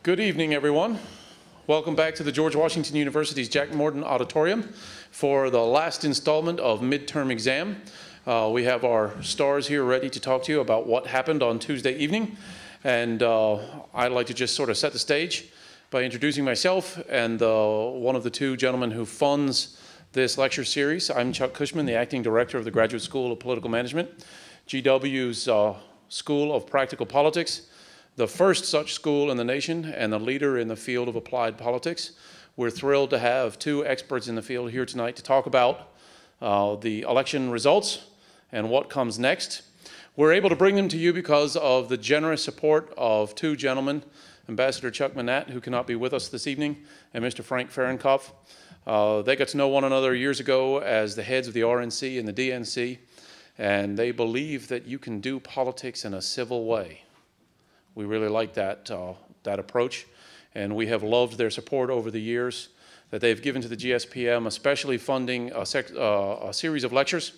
Good evening, everyone. Welcome back to the George Washington University's Jack Morton Auditorium for the last installment of midterm exam. We have our stars here ready to talk to you about what happened on Tuesday evening. And I'd like to just sort of set the stage by introducing myself and one of the two gentlemen who funds this lecture series. I'm Chuck Cushman, the acting director of the Graduate School of Political Management, GW's School of Practical Politics, the first such school in the nation and the leader in the field of applied politics. We're thrilled to have two experts in the field here tonight to talk about the election results and what comes next. We're able to bring them to you because of the generous support of two gentlemen, Ambassador Chuck Manat, who cannot be with us this evening, and Mr. Frank Fahrenkopf. They got to know one another years ago as the heads of the RNC and the DNC, and they believe that you can do politics in a civil way. We really like that approach, and we have loved their support over the years that they've given to the GSPM, especially funding a series of lectures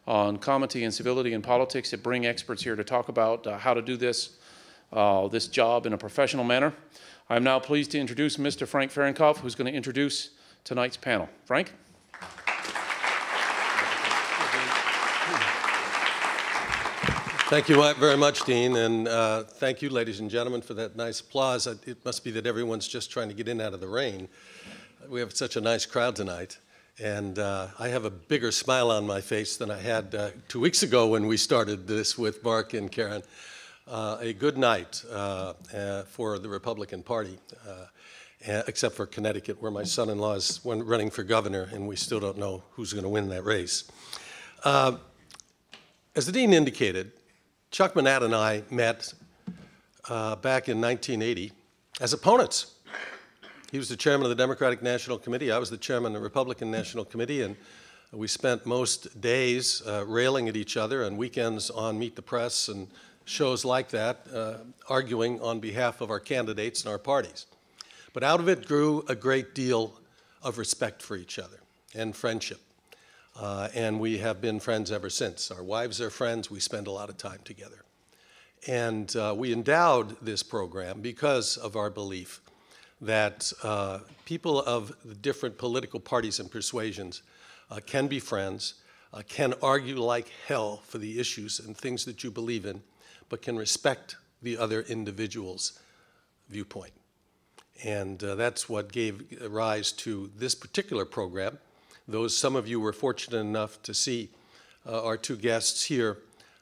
on comity and civility in politics that bring experts here to talk about how to do this job in a professional manner. I'm now pleased to introduce Mr. Frank Fahrenkopf, who's going to introduce tonight's panel. Frank? Thank you very much, Dean, and thank you, ladies and gentlemen, for that nice applause. It must be that everyone's just trying to get in out of the rain. We have such a nice crowd tonight, and I have a bigger smile on my face than I had 2 weeks ago when we started this with Mark and Karen. A good night for the Republican Party, except for Connecticut, where my son-in-law is running for governor, and we still don't know who's going to win that race. As the Dean indicated, Chuck Manat and I met back in 1980 as opponents. He was the chairman of the Democratic National Committee. I was the chairman of the Republican National Committee, and we spent most days railing at each other and weekends on Meet the Press and shows like that, arguing on behalf of our candidates and our parties. But out of it grew a great deal of respect for each other and friendship. And we have been friends ever since. Our wives are friends. We spend a lot of time together. And we endowed this program because of our belief that people of the different political parties and persuasions can be friends, can argue like hell for the issues and things that you believe in, but can respect the other individual's viewpoint. And that's what gave rise to this particular program. Some of you were fortunate enough to see our two guests here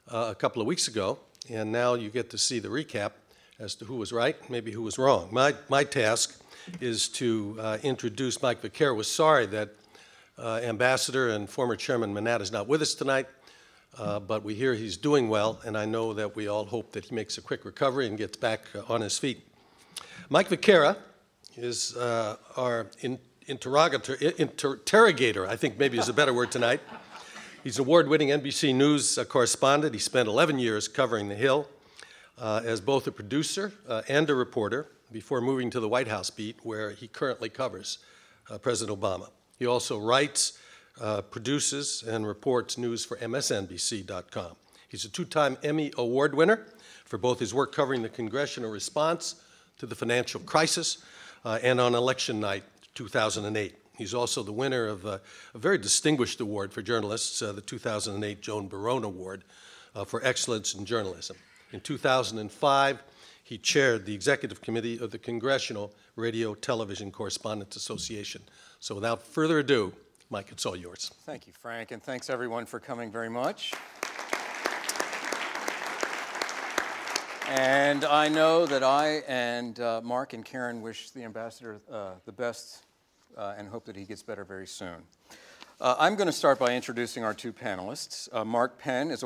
a couple of weeks ago, and now you get to see the recap as to who was right, maybe who was wrong. My task is to introduce Mike Viqueira. We're sorry that Ambassador and former Chairman Manat is not with us tonight, but we hear he's doing well, and I know that we all hope that he makes a quick recovery and gets back on his feet. Mike Viqueira is our interrogator, I think maybe is a better word tonight. He's an award-winning NBC News correspondent. He spent 11 years covering the Hill as both a producer and a reporter before moving to the White House beat, where he currently covers President Obama. He also writes, produces, and reports news for MSNBC.com. He's a two-time Emmy Award winner for both his work covering the congressional response to the financial crisis and on election night 2008. He's also the winner of a very distinguished award for journalists, the 2008 Joan Barone Award for Excellence in Journalism. In 2005, he chaired the executive committee of the Congressional Radio Television Correspondents Association. So without further ado, Mike, it's all yours. Thank you, Frank, and thanks everyone for coming very much. And I know that I and Mark and Karen wish the ambassador the best and hope that he gets better very soon. I'm going to start by introducing our two panelists. Mark Penn is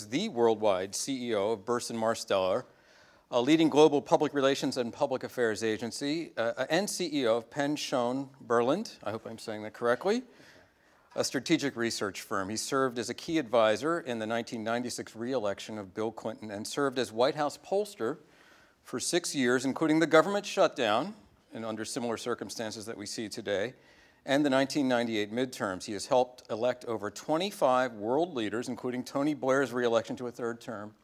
the worldwide CEO of Burson Marsteller, a leading global public relations and public affairs agency, and CEO of Penn Schoen Berland, I hope I'm saying that correctly, a strategic research firm. He served as a key advisor in the 1996 re-election of Bill Clinton and served as White House pollster for 6 years, including the government shutdown, and under similar circumstances that we see today, and the 1998 midterms. He has helped elect over 25 world leaders, including Tony Blair's re-election to a third term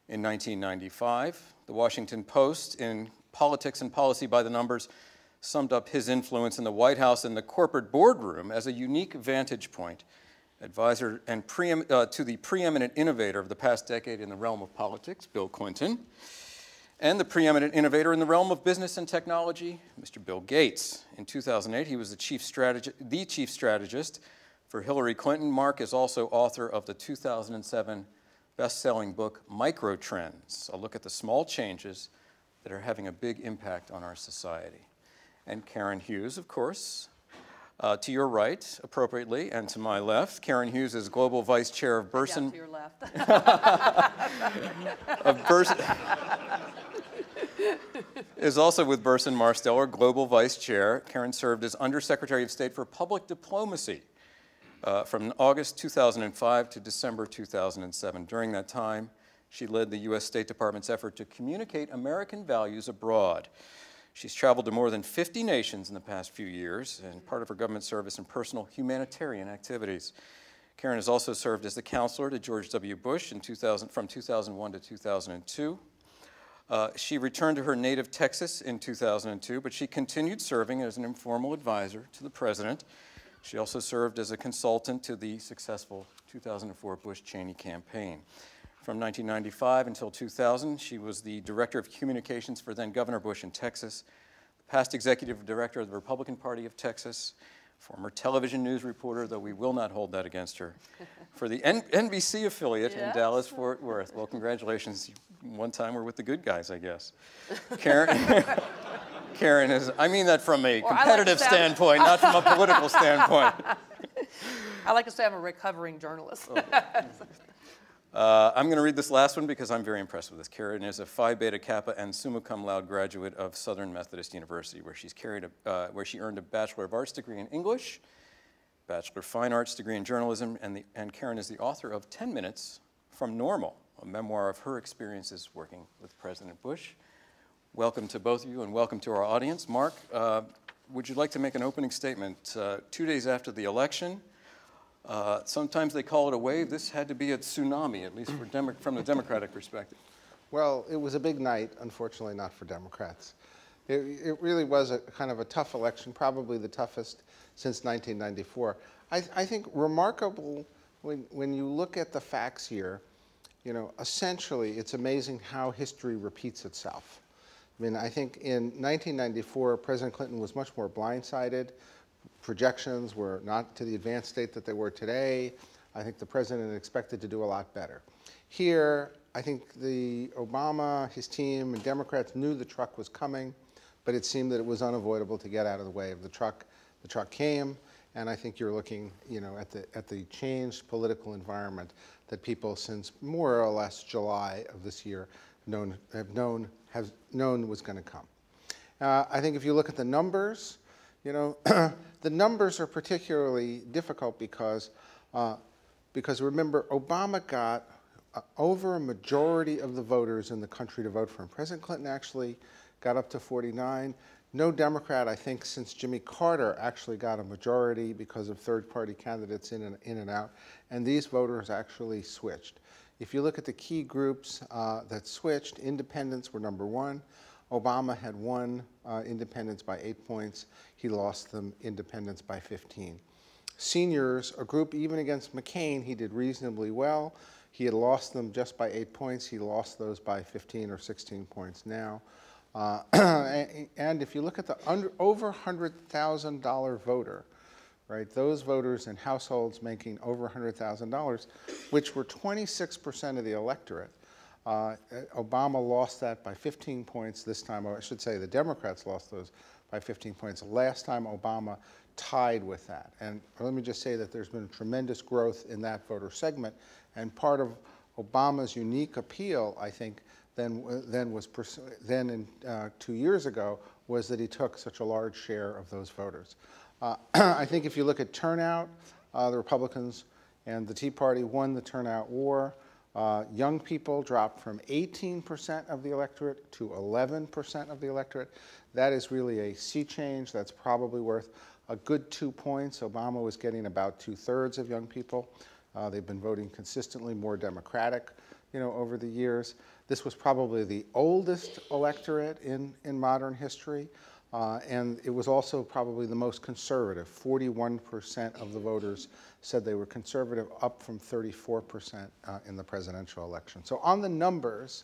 in 1995, the Washington Post in Politics and Policy by the Numbers summed up his influence in the White House and the corporate boardroom as a unique vantage point, advisor and to the preeminent innovator of the past decade in the realm of politics, Bill Clinton, and the preeminent innovator in the realm of business and technology, Mr. Bill Gates. In 2008, he was the chief strategist for Hillary Clinton. Mark is also author of the 2007 best-selling book, Microtrends, a look at the small changes that are having a big impact on our society. And Karen Hughes, of course, to your right, appropriately, and to my left. Karen Hughes is Global Vice Chair of Burson. To your left. Of Burson. Is also with Burson Marsteller, Global Vice Chair. Karen served as Undersecretary of State for Public Diplomacy from August 2005 to December 2007. During that time, she led the U.S. State Department's effort to communicate American values abroad. She's traveled to more than 50 nations in the past few years, and part of her government service and personal humanitarian activities. Karen has also served as the counselor to George W. Bush from 2001 to 2002. She returned to her native Texas in 2002, but she continued serving as an informal advisor to the president. She also served as a consultant to the successful 2004 Bush-Cheney campaign. From 1995 until 2000, she was the director of communications for then Governor Bush in Texas, past executive director of the Republican Party of Texas, former television news reporter, though we will not hold that against her, for the NBC affiliate in Dallas-Fort Worth. Well, congratulations. One time we're with the good guys, I guess. Karen is, I mean that from a competitive standpoint, not from a political standpoint. I like to say I'm a recovering journalist. I'm going to read this last one because I'm very impressed with this. Karen is a Phi Beta Kappa and summa cum laude graduate of Southern Methodist University, where she earned a Bachelor of Arts degree in English, Bachelor of Fine Arts degree in journalism, and Karen is the author of 10 Minutes from Normal, a memoir of her experiences working with President Bush. Welcome to both of you, and welcome to our audience. Mark, would you like to make an opening statement? 2 days after the election, sometimes they call it a wave. This had to be a tsunami, at least from the Democratic perspective. Well, it was a big night, unfortunately not for Democrats. It really was a kind of a tough election, probably the toughest since 1994. I think remarkable when you look at the facts here, you know, essentially it's amazing how history repeats itself. I mean, I think in 1994, President Clinton was much more blindsided. Projections were not to the advanced state that they were today. I think the president expected to do a lot better. Here, I think Obama, his team, and Democrats knew the truck was coming, but it seemed that it was unavoidable to get out of the way of the truck. The truck came, and I think you're looking, you know, at the changed political environment that people since more or less July of this year have known was going to come. I think if you look at the numbers, you know, the numbers are particularly difficult because remember, Obama got over a majority of the voters in the country to vote for him. President Clinton actually got up to 49. No Democrat, I think, since Jimmy Carter actually got a majority because of third-party candidates in and out, and these voters actually switched. If you look at the key groups that switched, independents were number one. Obama had won independents by 8 points. He lost them independents by 15. Seniors, a group even against McCain, he did reasonably well. He had lost them just by 8 points. He lost those by 15 or 16 points now. And if you look at the over $100,000 voter, right, those voters in households making over $100,000, which were 26% of the electorate, Obama lost that by 15 points this time. Or I should say the Democrats lost those by 15 points. Last time Obama tied with that. And let me just say that there's been tremendous growth in that voter segment. And part of Obama's unique appeal, I think, then 2 years ago, was that he took such a large share of those voters. I think if you look at turnout, the Republicans and the Tea Party won the turnout war. Young people dropped from 18% of the electorate to 11% of the electorate. That is really a sea change. That's probably worth a good 2 points. Obama was getting about 2/3 of young people. They've been voting consistently more Democratic, over the years. This was probably the oldest electorate in modern history, and it was also probably the most conservative. 41% of the voters said they were conservative, up from 34% in the presidential election. So on the numbers,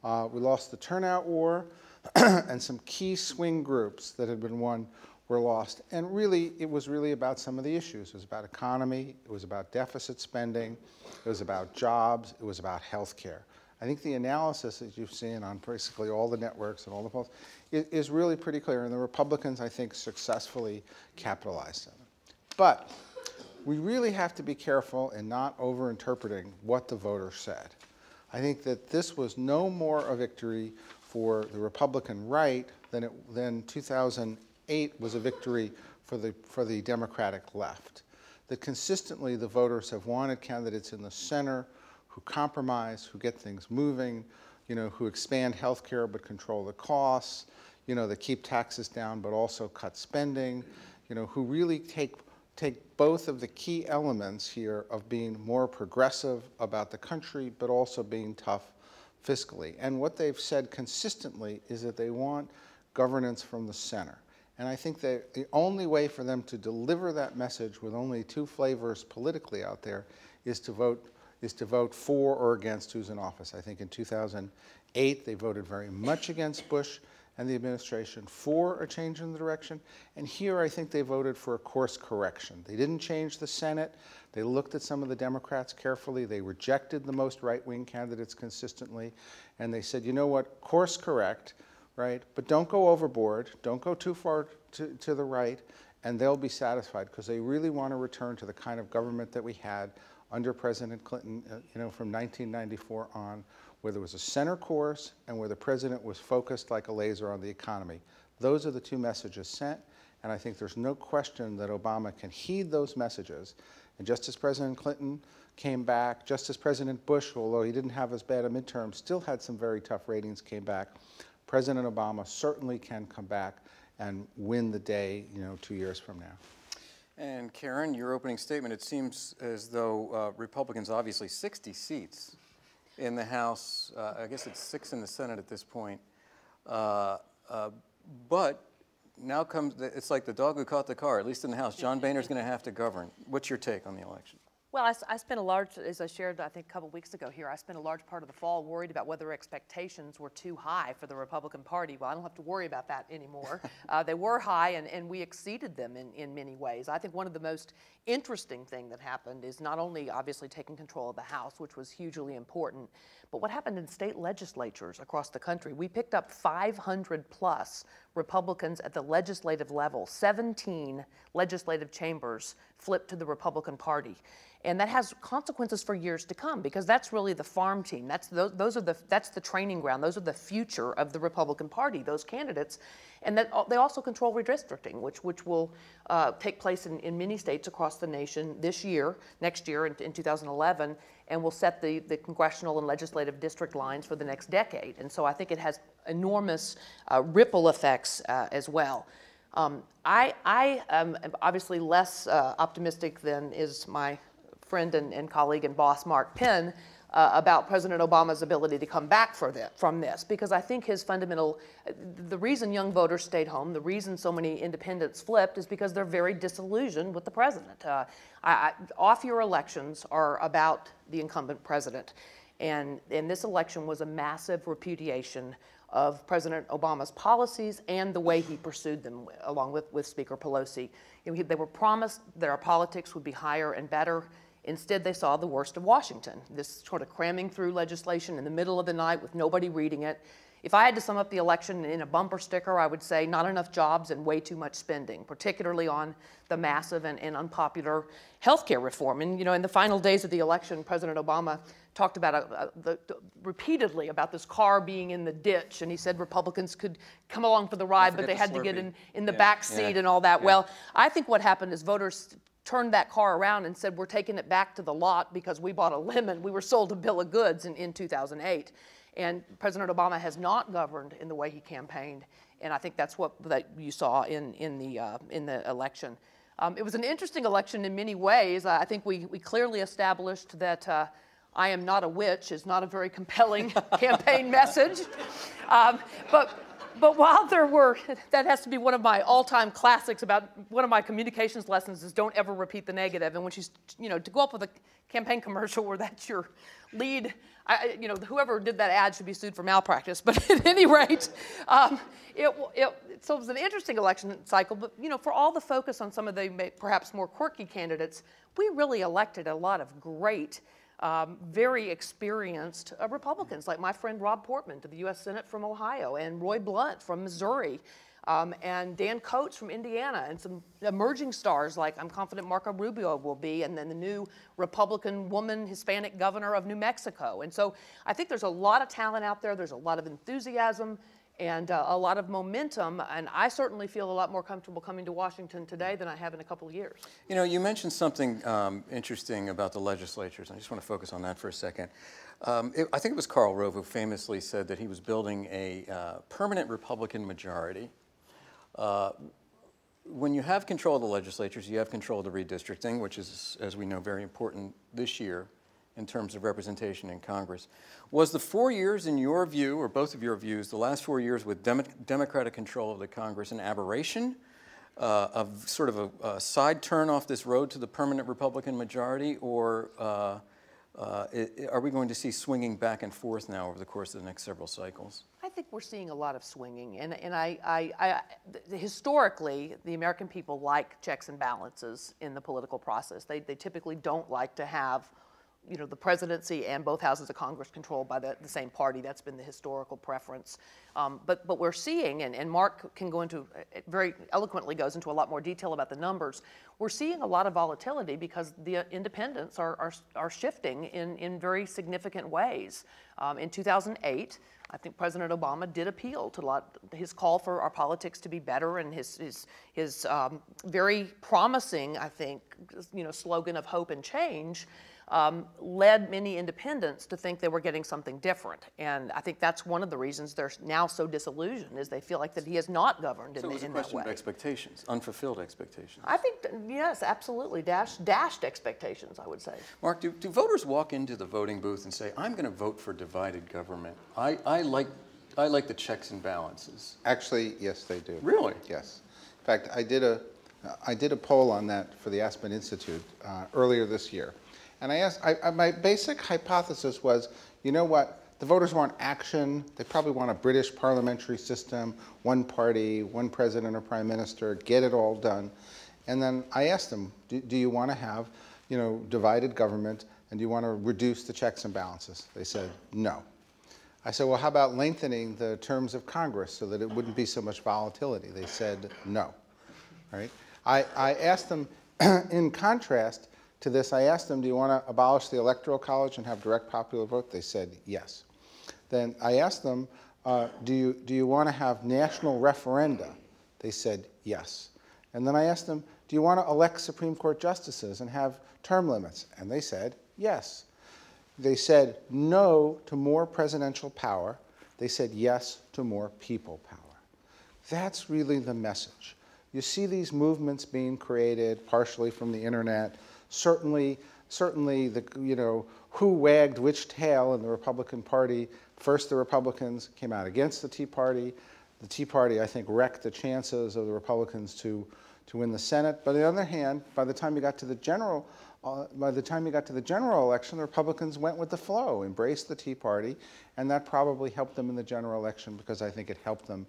we lost the turnout war, and some key swing groups that had been won were lost. And really, it was really about some of the issues. It was about economy, it was about deficit spending, it was about jobs, it was about health care. I think the analysis that you've seen on basically all the networks and all the polls is really pretty clear, and the Republicans, I think, successfully capitalized on it. But we really have to be careful in not over-interpreting what the voters said. I think that this was no more a victory for the Republican right than 2008 was a victory for the Democratic left. That consistently the voters have wanted candidates in the center who compromise, who get things moving, who expand health care but control the costs, that keep taxes down but also cut spending, who really take both of the key elements here of being more progressive about the country but also being tough fiscally. And what they've said consistently is that they want governance from the center. And I think that the only way for them to deliver that message with only two flavors politically out there is to vote for or against who's in office. I think in 2008 they voted very much against Bush and the administration for a change in the direction. And here I think they voted for a course correction. They didn't change the Senate. They looked at some of the Democrats carefully. They rejected the most right-wing candidates consistently. And they said, you know what, course correct, right? But don't go overboard. Don't go too far to the right. And they'll be satisfied because they really want to return to the kind of government that we had under President Clinton, from 1994 on, where there was a center course and where the president was focused like a laser on the economy. Those are the two messages sent, and I think there's no question that Obama can heed those messages. And just as President Clinton came back, just as President Bush, although he didn't have as bad a midterm, still had some very tough ratings, came back, President Obama certainly can come back and win the day, 2 years from now. And Karen, your opening statement, it seems as though Republicans, obviously 60 seats in the House, I guess it's 6 in the Senate at this point, but now comes, it's like the dog who caught the car, at least in the House. John Boehner's going to have to govern. What's your take on the election? Well, I spent a large, as I shared, I think a couple weeks ago here, I spent a large part of the fall worried about whether expectations were too high for the Republican Party. Well, I don't have to worry about that anymore. They were high, and we exceeded them in many ways. I think one of the most interesting things that happened is not only obviously taking control of the House, which was hugely important, but what happened in state legislatures across the country. We picked up 500 plus Republicans at the legislative level. 17 legislative chambers flipped to the Republican Party. And that has consequences for years to come because that's really the farm team. That's the training ground. Those are the future of the Republican Party, those candidates. And that they also control redistricting, which will take place in many states across the nation this year, next year in 2011, and will set the congressional and legislative district lines for the next decade. And so I think it has enormous ripple effects as well. I am obviously less optimistic than is my friend and colleague and boss Mark Penn about President Obama's ability to come back from this, because I think his fundamental, the reason young voters stayed home, the reason so many independents flipped is because they're very disillusioned with the president. Off-year elections are about the incumbent president, and this election was a massive repudiation of President Obama's policies and the way he pursued them, along with Speaker Pelosi. They were promised that our politics would be higher and better. Instead, they saw the worst of Washington, this sort of cramming through legislation in the middle of the night with nobody reading it. If I had to sum up the election in a bumper sticker, I would say not enough jobs and way too much spending, particularly on the massive and unpopular health care reform. And, in the final days of the election, President Obama talked about repeatedly about this car being in the ditch, and he said Republicans could come along for the ride, but they had to get in the back seat and all that. Yeah. Well, I think what happened is voters turned that car around and said, we're taking it back to the lot because we bought a lemon. We were sold a bill of goods in 2008. And President Obama has not governed in the way he campaigned, and I think that's what you saw in the election. It was an interesting election in many ways. I think we clearly established that I am not a witch is not a very compelling campaign message. But while there were, that has to be one of my all-time classics about one of my communications lessons is don't ever repeat the negative. And when she's, to go up with a campaign commercial where that's your lead, whoever did that ad should be sued for malpractice. But at any rate, so it was an interesting election cycle. But, for all the focus on some of the perhaps more quirky candidates, we really elected a lot of great very experienced Republicans, like my friend Rob Portman to the U.S. Senate from Ohio, and Roy Blunt from Missouri, and Dan Coates from Indiana, and some emerging stars like I'm confident Marco Rubio will be, and then the new Republican woman Hispanic governor of New Mexico. And so I think there's a lot of talent out there. There's a lot of enthusiasm and a lot of momentum, and I certainly feel a lot more comfortable coming to Washington today than I have in a couple of years. You mentioned something interesting about the legislatures. I just want to focus on that for a second. I think it was Karl Rove who famously said that he was building a permanent Republican majority. When you have control of the legislatures, you have control of the redistricting, which is, as we know, very important this year in terms of representation in Congress. Was the 4 years, in your view, or both of your views, the last 4 years with Democratic control of the Congress an aberration, of sort of a side turn off this road to the permanent Republican majority, or are we going to see swinging back and forth now over the course of the next several cycles? I think we're seeing a lot of swinging, and historically, the American people like checks and balances in the political process. They typically don't like to have the presidency and both houses of Congress controlled by the same party. That's been the historical preference. But we're seeing, and Mark can go into, very eloquently goes into a lot more detail about the numbers, we're seeing a lot of volatility because the independents are shifting in very significant ways. In 2008, I think President Obama did appeal to his call for our politics to be better, and his very promising, I think, slogan of hope and change led many independents to think they were getting something different. And I think that's one of the reasons they're now so disillusioned, is they feel like that he has not governed in that way. So it was a question of expectations, unfulfilled expectations. I think, yes, absolutely. Dashed expectations, I would say. Mark, do voters walk into the voting booth and say, I'm going to vote for divided government? I like the checks and balances. Actually, yes, they do. Really? Yes. In fact, I did a poll on that for the Aspen Institute earlier this year. And I asked, my basic hypothesis was, you know what, the voters want action. They probably want a British parliamentary system, one party, one president or prime minister, get it all done. And then I asked them, do you want to have, divided government, and do you want to reduce the checks and balances? They said, no. I said, well, how about lengthening the terms of Congress so that it wouldn't be so much volatility? They said, no. All right? I asked them, in contrast to this, I asked them, do you want to abolish the Electoral College and have direct popular vote? They said yes. Then I asked them, do you want to have national referenda? They said yes. And then I asked them, do you want to elect Supreme Court justices and have term limits? And they said yes. They said no to more presidential power. They said yes to more people power. That's really the message. You see these movements being created partially from the internet. Certainly, who wagged which tail in the Republican Party. First, the Republicans came out against the Tea Party. The Tea Party, I think, wrecked the chances of the Republicans to win the Senate. But on the other hand, by the time you got to the general election, the Republicans went with the flow, embraced the Tea Party, and that probably helped them in the general election because I think it helped them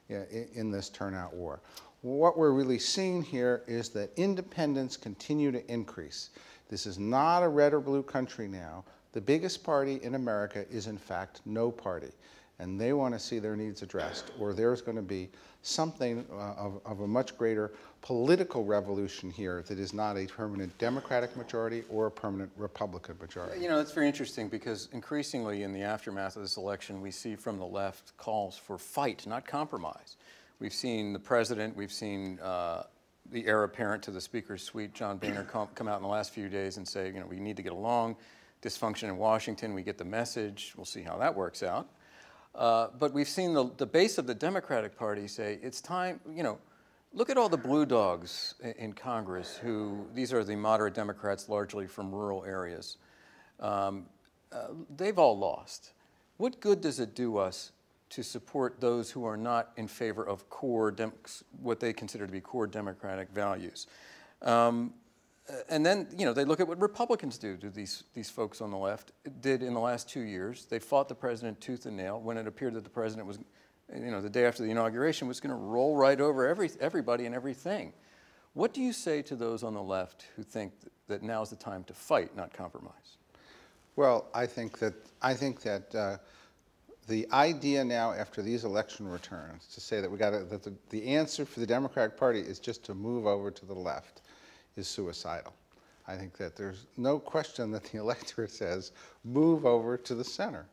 in this turnout war. What we're really seeing here is that independents continue to increase. This is not a red or blue country now. The biggest party in America is, in fact, no party. And they want to see their needs addressed, or there's going to be something of a much greater political revolution here that is not a permanent Democratic majority or a permanent Republican majority. That's very interesting because increasingly in the aftermath of this election, we see from the left calls for fight, not compromise. We've seen the president, we've seen the heir apparent to the Speaker's suite, John Boehner, come out in the last few days and say, we need to get along. Dysfunction in Washington, we get the message. We'll see how that works out. But we've seen the base of the Democratic Party say, it's time, Look at all the blue dogs in Congress who, these are the moderate Democrats largely from rural areas. They've all lost. What good does it do us to support those who are not in favor of what they consider to be core democratic values? And then, you know, they look at what Republicans do these folks on the left did in the last 2 years. They fought the president tooth and nail when it appeared that the president was, you know, the day after the inauguration was going to roll right over everybody and everything. What do you say to those on the left who think that now is the time to fight, not compromise? Well, I think that the idea now after these election returns to say that the answer for the Democratic Party is just to move over to the left is suicidal. I think that there's no question that the electorate says move over to the center,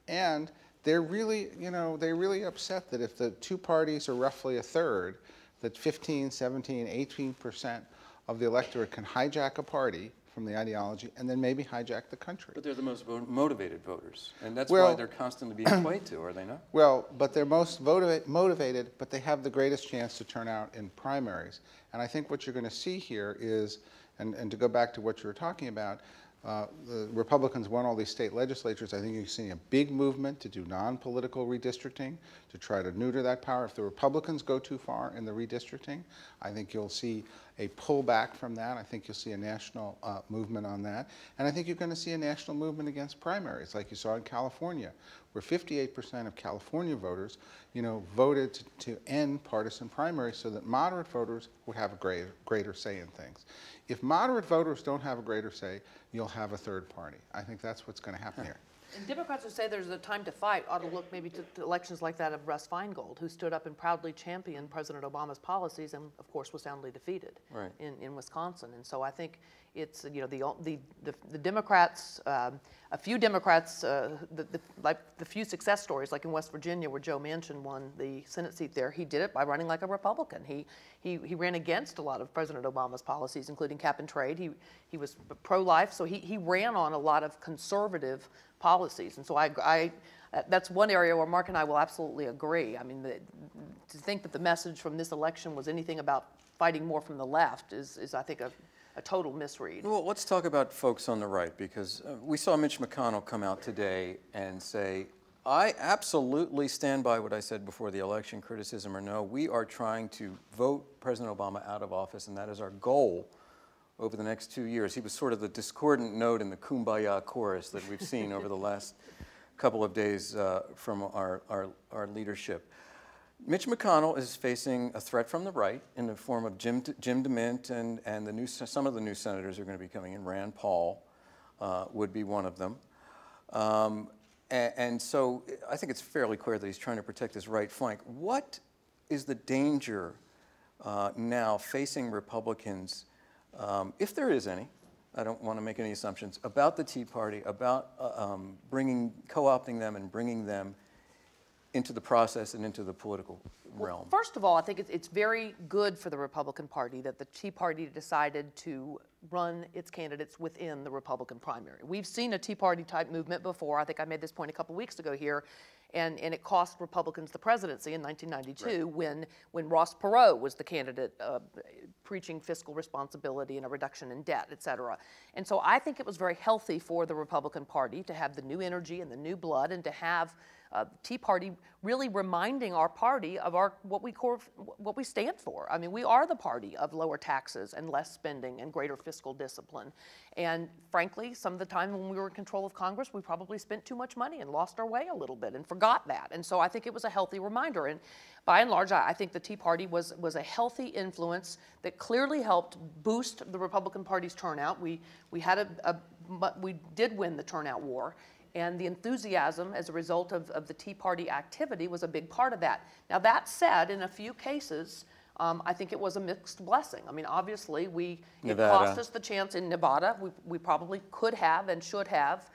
and they're really, you know, they're really upset that if the two parties are roughly a third, that 15, 17, 18% of the electorate can hijack a party from the ideology and then maybe hijack the country. But they're the most motivated voters, and that's why they're constantly being played to, are they not? Well, but they're most motivated, but they have the greatest chance to turn out in primaries. And I think what you're going to see here is, and to go back to what you were talking about, the Republicans won all these state legislatures. I think you're seeing a big movement to do non-political redistricting, to try to neuter that power. If the Republicans go too far in the redistricting, I think you'll see a pullback from that. I think you'll see a national movement on that. And I think you're going to see a national movement against primaries, like you saw in California, where 58% of California voters, you know, voted to end partisan primaries so that moderate voters would have a greater say in things. If moderate voters don't have a greater say, you'll have a third party. I think that's what's going to happen here. And Democrats who say there's a time to fight ought to look maybe to elections like that of Russ Feingold, who stood up and proudly championed President Obama's policies and, of course, was soundly defeated in Wisconsin. And so I think it's, you know, the Democrats, a few Democrats, like the few success stories, like in West Virginia where Joe Manchin won the Senate seat there, he did it by running like a Republican. He ran against a lot of President Obama's policies, including cap and trade. He was pro-life, so he ran on a lot of conservative policies. And so that's one area where Mark and I will absolutely agree. I mean, to think that the message from this election was anything about fighting more from the left is I think, a total misread. Well, let's talk about folks on the right, because we saw Mitch McConnell come out today and say, I absolutely stand by what I said before the election, criticism or no. We are trying to vote President Obama out of office, and that is our goal over the next 2 years. He was sort of the discordant note in the Kumbaya chorus that we've seen over the last couple of days from our leadership. Mitch McConnell is facing a threat from the right in the form of Jim DeMint and some of the new senators are going to be coming in. Rand Paul would be one of them. And so I think it's fairly clear that he's trying to protect his right flank. What is the danger now facing Republicans, if there is any? I don't want to make any assumptions about the Tea Party, about co-opting them and bringing them into the process and into the political realm. Well, first of all, I think it's very good for the Republican Party that the Tea Party decided to run its candidates within the Republican primary. We've seen a Tea Party type movement before. I think I made this point a couple weeks ago here, and it cost Republicans the presidency in 1992 when Ross Perot was the candidate preaching fiscal responsibility and a reduction in debt, et cetera. And so I think it was very healthy for the Republican Party to have the new energy and the new blood, and to have Tea Party really reminding our party of what we stand for. I mean, we are the party of lower taxes and less spending and greater fiscal discipline. And frankly, some of the time when we were in control of Congress, we probably spent too much money and lost our way a little bit and forgot that. And so I think it was a healthy reminder. And by and large, I think the Tea Party was a healthy influence that clearly helped boost the Republican Party's turnout. We did win the turnout war. And the enthusiasm as a result of the Tea Party activity was a big part of that. Now, that said, in a few cases, I think it was a mixed blessing. I mean, obviously, it cost us the chance in Nevada. We probably could have and should have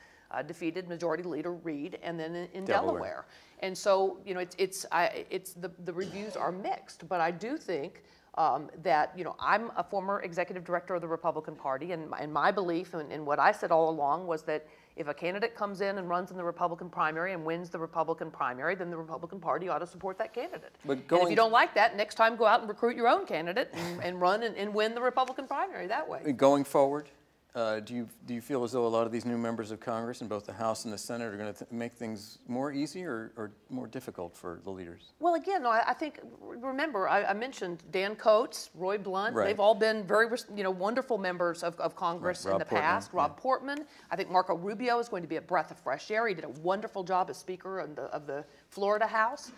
defeated Majority Leader Reid, and then in Delaware. And so, you know, the reviews are mixed. But I do think that, you know, I'm a former executive director of the Republican Party, and my belief and what I said all along was that if a candidate comes in and runs in the Republican primary and wins the Republican primary, then the Republican Party ought to support that candidate. But and if you don't like that, next time go out and recruit your own candidate and run and win the Republican primary that way. Going forward, do you feel as though a lot of these new members of Congress in both the House and the Senate are going to make things more easy or more difficult for the leaders? Well, again, I think, remember, I mentioned Dan Coates, Roy Blunt. Right. They've all been very, you know, wonderful members of Congress Right. in the past. Rob Portman. I think Marco Rubio is going to be a breath of fresh air. He did a wonderful job as Speaker of the Florida House.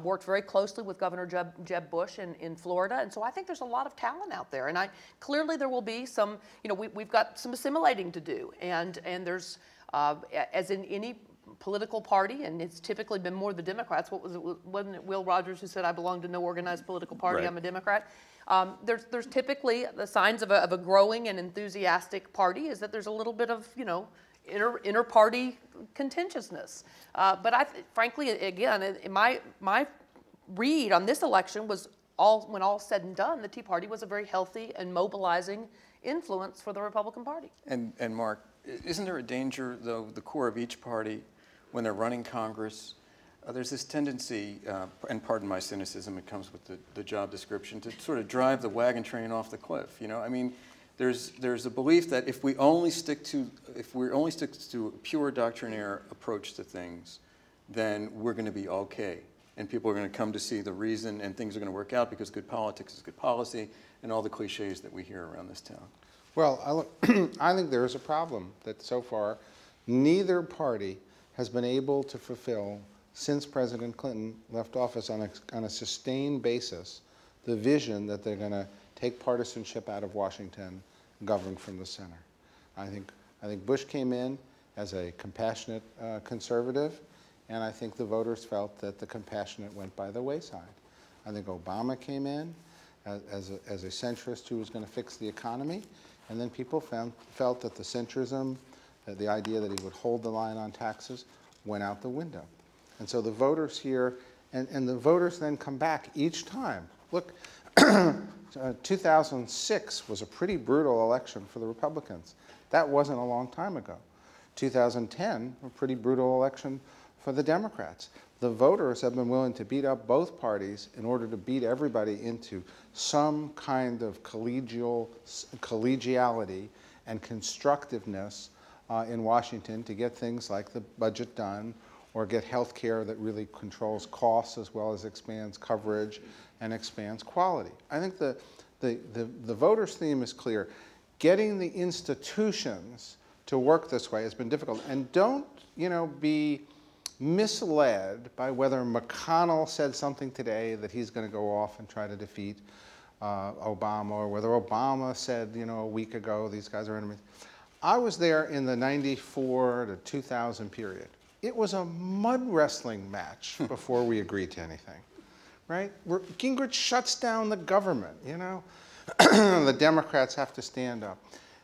Worked very closely with Governor Jeb Bush in Florida, and so I think there's a lot of talent out there. And clearly there will be some, you know, we've got some assimilating to do, and there's, as in any political party, and it's typically been more the Democrats. Wasn't it Will Rogers who said, "I belong to no organized political party, Right. I'm a Democrat"? There's typically the signs of a growing and enthusiastic party is that there's a little bit of, you know, inter-party contentiousness. But frankly, again, my read on this election was when all said and done, the Tea Party was a very healthy and mobilizing influence for the Republican Party. And Mark, isn't there a danger, though, the core of each party, when they're running Congress, there's this tendency, and pardon my cynicism, it comes with the job description, to sort of drive the wagon train off the cliff. You know, I mean, there's a belief that if we only stick to a pure doctrinaire approach to things, then we're going to be okay, and people are going to come to see the reason, and things are going to work out because good politics is good policy, and all the cliches that we hear around this town. Well, I think there is a problem that so far neither party has been able to fulfill since President Clinton left office on a sustained basis the vision that they're going to take partisanship out of Washington, govern from the center. I think Bush came in as a compassionate conservative, and I think the voters felt that the compassionate went by the wayside. I think Obama came in as a centrist who was going to fix the economy, and then people felt that the centrism, the idea that he would hold the line on taxes, went out the window. And so the voters here, and the voters then come back each time. Look, 2006 was a pretty brutal election for the Republicans. That wasn't a long time ago. 2010, a pretty brutal election for the Democrats. The voters have been willing to beat up both parties in order to beat everybody into some kind of collegiality and constructiveness in Washington to get things like the budget done, or get health care that really controls costs as well as expands coverage and expands quality. I think the voters' theme is clear. Getting the institutions to work this way has been difficult. And don't, you know, be misled by whether McConnell said something today that he's going to go off and try to defeat Obama, or whether Obama said, you know, a week ago, these guys are enemies. I was there in the 94 to 2000 period. It was a mud wrestling match before we agreed to anything, right? Gingrich shuts down the government, you know? The Democrats have to stand up.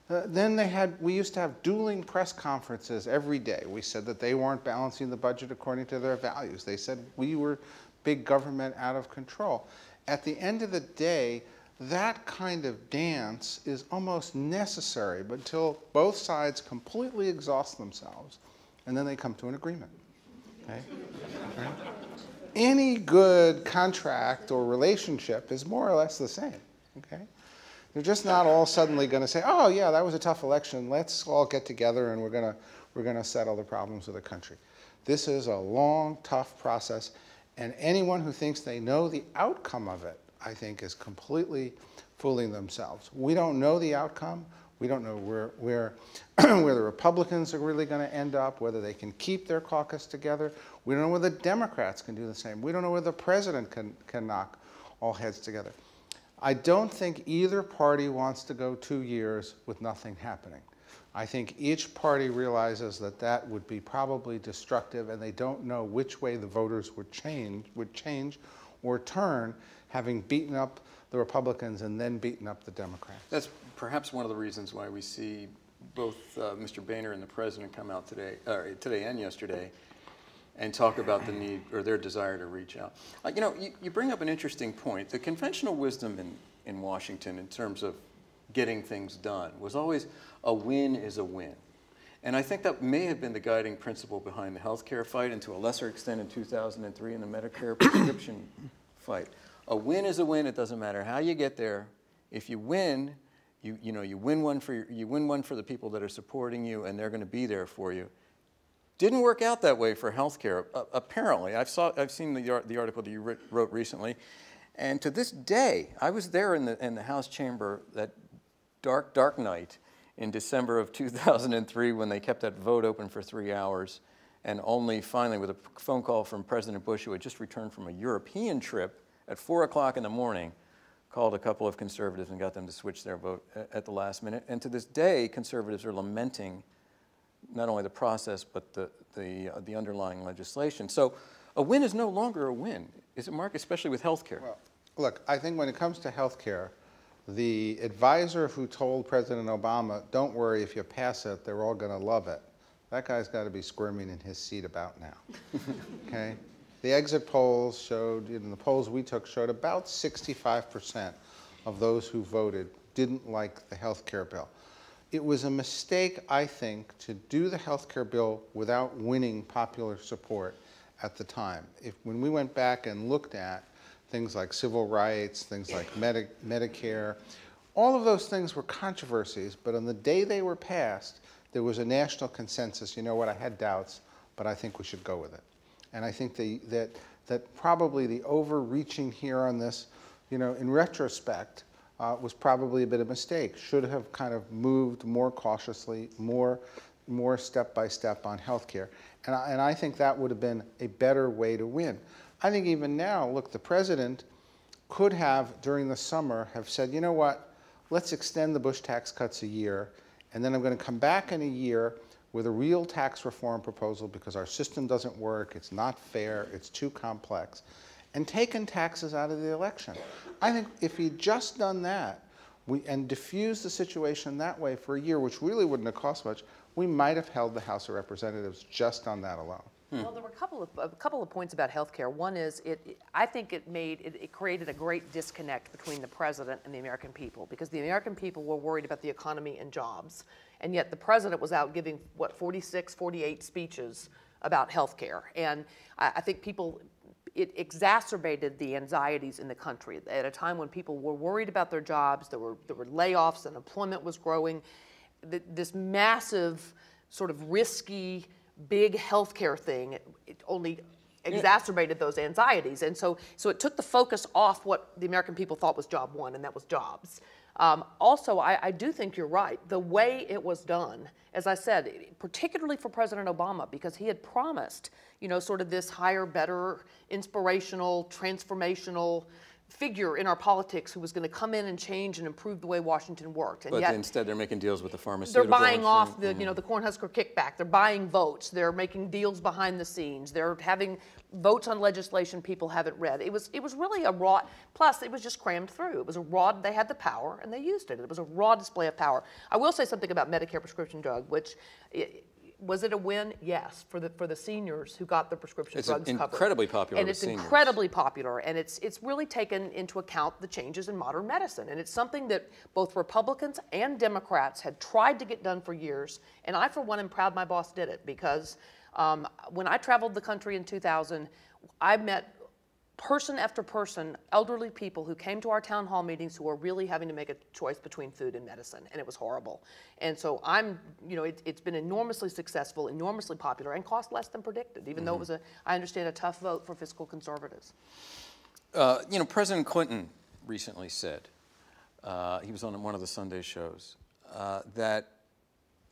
Then we used to have dueling press conferences every day. We said that they weren't balancing the budget according to their values. They said we were big government out of control. At the end of the day, that kind of dance is almost necessary, but until both sides completely exhaust themselves, and then they come to an agreement. Okay? Right? Any good contract or relationship is more or less the same. Okay? They're just not all suddenly going to say, "Oh yeah, that was a tough election. Let's all get together and we're going to settle the problems of the country." This is a long, tough process, and anyone who thinks they know the outcome of it, I think, is completely fooling themselves. We don't know the outcome. We don't know where the Republicans are really going to end up, whether they can keep their caucus together. We don't know whether the Democrats can do the same. We don't know whether the president can knock all heads together. I don't think either party wants to go 2 years with nothing happening. I think each party realizes that that would be probably destructive, and they don't know which way the voters would change or turn, having beaten up the Republicans and then beaten up the Democrats. That's perhaps one of the reasons why we see both Mr. Boehner and the president come out today and yesterday, and talk about the need or their desire to reach out. You know, you bring up an interesting point. The conventional wisdom in Washington in terms of getting things done was always a win is a win. And I think that may have been the guiding principle behind the healthcare fight, and to a lesser extent in 2003 in the Medicare prescription fight. A win is a win. It doesn't matter how you get there. If you win, you win one for the people that are supporting you, and they're going to be there for you. Didn't work out that way for healthcare. Apparently, I've seen the article that you wrote recently, and to this day, I was there in the House chamber that dark night in December of 2003 when they kept that vote open for 3 hours, and only finally with a phone call from President Bush, who had just returned from a European trip at 4 o'clock in the morning, called a couple of conservatives and got them to switch their vote at the last minute. And to this day, conservatives are lamenting not only the process, but the underlying legislation. So a win is no longer a win, is it, Mark, especially with health care? Well, look, I think when it comes to health care, the advisor who told President Obama, don't worry, if you pass it, they're all going to love it, that guy's got to be squirming in his seat about now. Okay? The exit polls showed, in the polls we took, showed about 65% of those who voted didn't like the health care bill. It was a mistake, I think, to do the health care bill without winning popular support at the time. When we went back and looked at things like civil rights, things like Medicare, all of those things were controversies, but on the day they were passed, there was a national consensus. You know what, I had doubts, but I think we should go with it. And I think that probably the overreaching here on this, in retrospect, was probably a bit of a mistake. Should have kind of moved more cautiously, more step by step on health care. And I think that would have been a better way to win. I think even now, look, the president could have, during the summer, have said, you know what, let's extend the Bush tax cuts a year, and then I'm going to come back in a year with a real tax reform proposal because our system doesn't work, it's not fair, it's too complex, and taken taxes out of the election. I think if he'd just done that and diffused the situation that way for a year, which really wouldn't have cost much, we might have held the House of Representatives just on that alone. Well, there were a couple of points about health care. One is, I think it created a great disconnect between the president and the American people, because the American people were worried about the economy and jobs, and yet the president was out giving, 46, 48 speeches about health care. And I think it exacerbated the anxieties in the country at a time when people were worried about their jobs, there were layoffs, unemployment was growing. This massive, sort of risky, big healthcare thing, it only exacerbated those anxieties. And so it took the focus off what the American people thought was job one, and that was jobs. Also, I do think you're right. The way it was done, as I said, particularly for President Obama, because he had promised, sort of this higher, better, inspirational, transformational figure in our politics who was going to come in and change and improve the way Washington worked. And but yet, instead they're making deals with the pharmaceutical. They're buying off the, the Cornhusker kickback. They're buying votes. They're making deals behind the scenes. They're having votes on legislation people haven't read. It was really a raw, plus it was just crammed through. It was a raw, they had the power and they used it. It was a raw display of power. I will say something about Medicare prescription drug, which, was it a win? Yes, for the seniors who got their prescription drugs covered. It's incredibly popular and with seniors. It's incredibly popular, and it's really taken into account the changes in modern medicine, and it's something that both Republicans and Democrats had tried to get done for years, and I, for one, am proud my boss did it, because when I traveled the country in 2000, I met person after person, elderly people who came to our town hall meetings who were really having to make a choice between food and medicine, and it was horrible. And so it's been enormously successful, enormously popular, and cost less than predicted, even though it was I understand, a tough vote for fiscal conservatives. President Clinton recently said, he was on one of the Sunday shows, that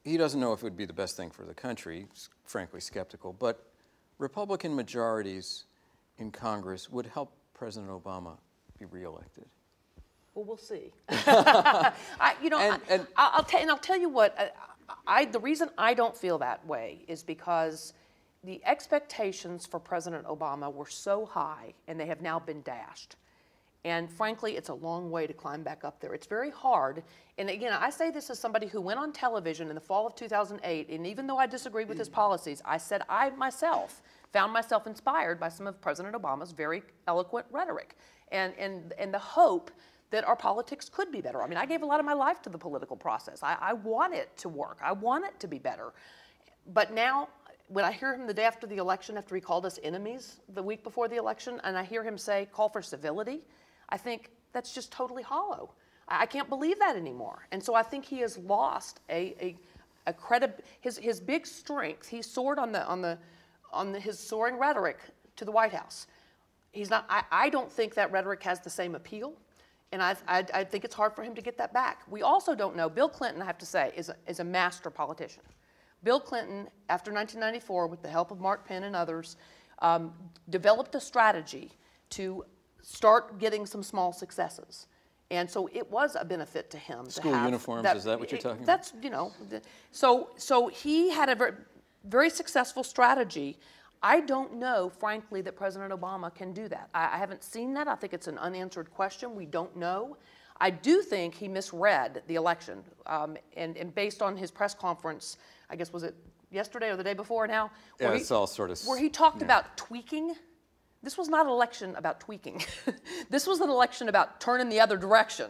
he doesn't know if it would be the best thing for the country. He's frankly skeptical, but Republican majorities in Congress would help President Obama be reelected. Well, we'll see. I'll tell you what. The reason I don't feel that way is because the expectations for President Obama were so high, and they have now been dashed. And frankly, it's a long way to climb back up there. It's very hard. And again, I say this as somebody who went on television in the fall of 2008, and even though I disagreed with his policies, I said I myself found myself inspired by some of President Obama's very eloquent rhetoric. And the hope that our politics could be better. I mean, I gave a lot of my life to the political process. I want it to work. I want it to be better. But now, when I hear him the day after the election, after he called us enemies the week before the election, and I hear him say, call for civility, I think that's just totally hollow. I can't believe that anymore. And so I think he has lost his big strength. He soared on his soaring rhetoric to the White House. He's not. I don't think that rhetoric has the same appeal, and I think it's hard for him to get that back. We also don't know. Bill Clinton, I have to say, is a master politician. Bill Clinton, after 1994, with the help of Mark Penn and others, developed a strategy to start getting some small successes. And so it was a benefit to him. School uniforms, is that what you're talking about? That's, so he had a very, very successful strategy. I don't know, frankly, that President Obama can do that. I haven't seen that. I think it's an unanswered question. We don't know. I do think he misread the election. And based on his press conference, I guess, was it yesterday or the day before now? Yeah, it's all sort of... Where he talked about tweaking. This was not an election about tweaking. This was an election about turning the other direction.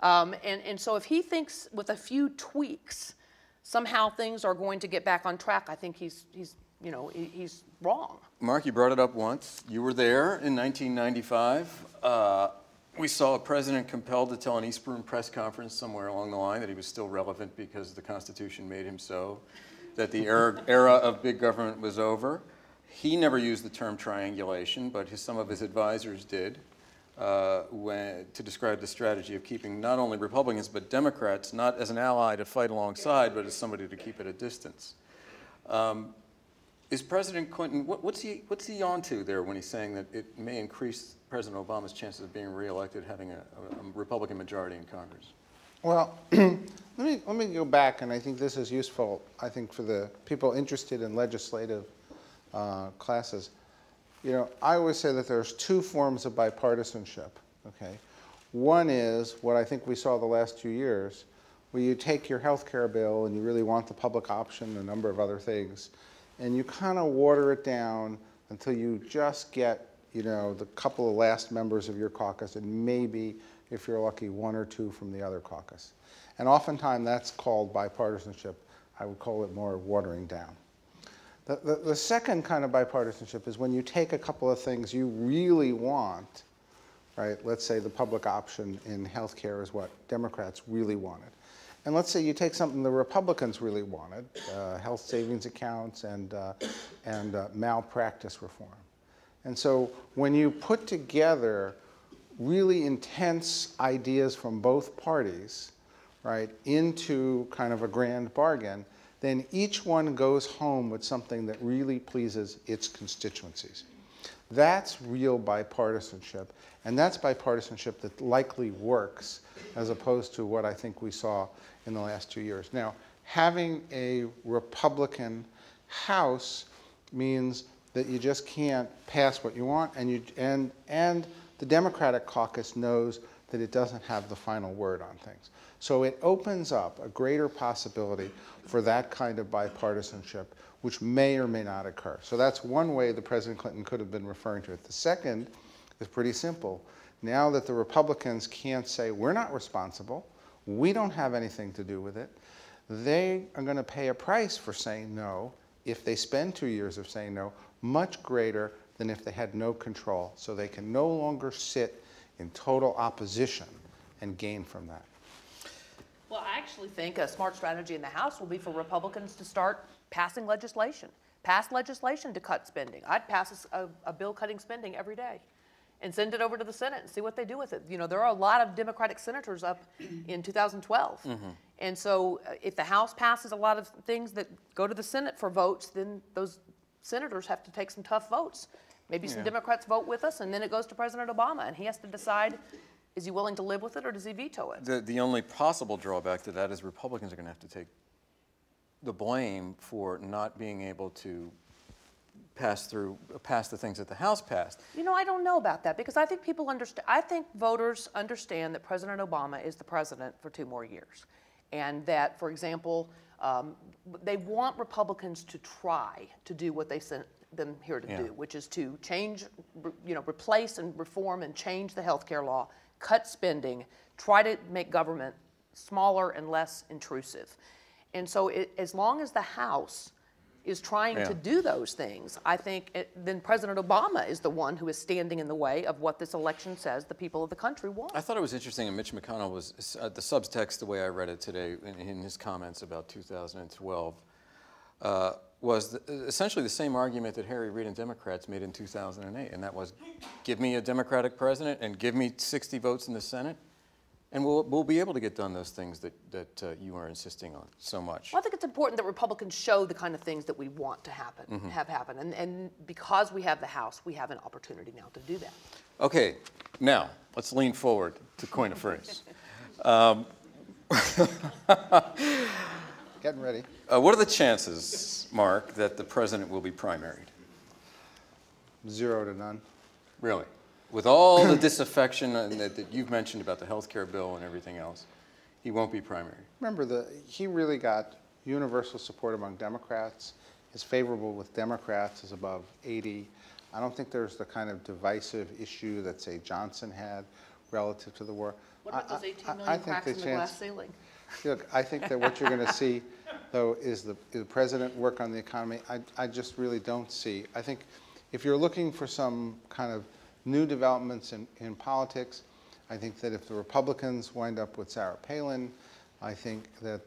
And so if he thinks with a few tweaks, somehow things are going to get back on track, I think he's wrong. Mark, you brought it up once. You were there in 1995. We saw a president compelled to tell an East Room press conference somewhere along the line that he was still relevant because the Constitution made him so, that the era of big government was over. He never used the term triangulation, but some of his advisors did to describe the strategy of keeping not only Republicans but Democrats not as an ally to fight alongside, but as somebody to keep at a distance. Is President Clinton, what's he onto there when he's saying that it may increase President Obama's chances of being reelected having a Republican majority in Congress? Well, let me go back, and I think this is useful, I think, for the people interested in legislative classes. I always say that there's two forms of bipartisanship, okay? One is what I think we saw the last 2 years, where you take your health care bill and you really want the public option, a number of other things, and you kind of water it down until you just get, the couple of last members of your caucus, and maybe, if you're lucky, one or two from the other caucus. And oftentimes that's called bipartisanship. I would call it more watering down. The second kind of bipartisanship is when you take a couple of things you really want, right? Let's say the public option in health care is what Democrats really wanted. And let's say you take something the Republicans really wanted, health savings accounts and malpractice reform. And so when you put together really intense ideas from both parties, right, into kind of a grand bargain, then each one goes home with something that really pleases its constituencies. That's real bipartisanship, and that's bipartisanship that likely works as opposed to what I think we saw in the last 2 years. Now, having a Republican House means that you just can't pass what you want, and the Democratic caucus knows that it doesn't have the final word on things. So it opens up a greater possibility for that kind of bipartisanship, which may or may not occur. So that's one way that President Clinton could have been referring to it. The second is pretty simple. Now that the Republicans can't say, we're not responsible, we don't have anything to do with it, they are going to pay a price for saying no if they spend 2 years of saying no, much greater than if they had no control. So they can no longer sit in total opposition and gain from that. Well, I actually think a smart strategy in the House will be for Republicans to start passing legislation. Pass legislation to cut spending. I'd pass a bill cutting spending every day and send it over to the Senate and see what they do with it. There are a lot of Democratic senators up in 2012. Mm-hmm. And so if the House passes a lot of things that go to the Senate for votes, then those senators have to take some tough votes. Maybe some Democrats vote with us, and then it goes to President Obama, and he has to decide, is he willing to live with it or does he veto it? The only possible drawback to that is Republicans are going to have to take the blame for not being able to pass the things that the House passed. I don't know about that because I think people understand. I think voters understand that President Obama is the president for 2 more years, and that, for example, they want Republicans to try to do what they sent them here to do, which is to change, replace and reform and change the health care law, cut spending, try to make government smaller and less intrusive. And so as long as the House is trying to do those things, I think then President Obama is the one who is standing in the way of what this election says the people of the country want. I thought it was interesting, and Mitch McConnell was, the subtext, the way I read it today in his comments about 2012, was essentially the same argument that Harry Reid and Democrats made in 2008, and that was, give me a Democratic president and give me 60 votes in the Senate, and we'll be able to get done those things that you are insisting on so much. Well, I think it's important that Republicans show the kind of things that we want to happen, have happen. And because we have the House, we have an opportunity now to do that. Okay, now let's lean forward to coin a phrase. Getting ready. What are the chances, Mark, that the president will be primaried? 0 to none. Really? With all the disaffection that you've mentioned about the health care bill and everything else, he won't be primary. Remember, he really got universal support among Democrats. His favorable with Democrats is above 80. I don't think there's the kind of divisive issue that, say, Johnson had relative to the war. What about those 18 million cracks in the glass ceiling? Look, I think that what you're going to see, though, is the president work on the economy. I just really don't see. I think if you're looking for some kind of new developments in politics, I think that if the Republicans wind up with Sarah Palin, I think that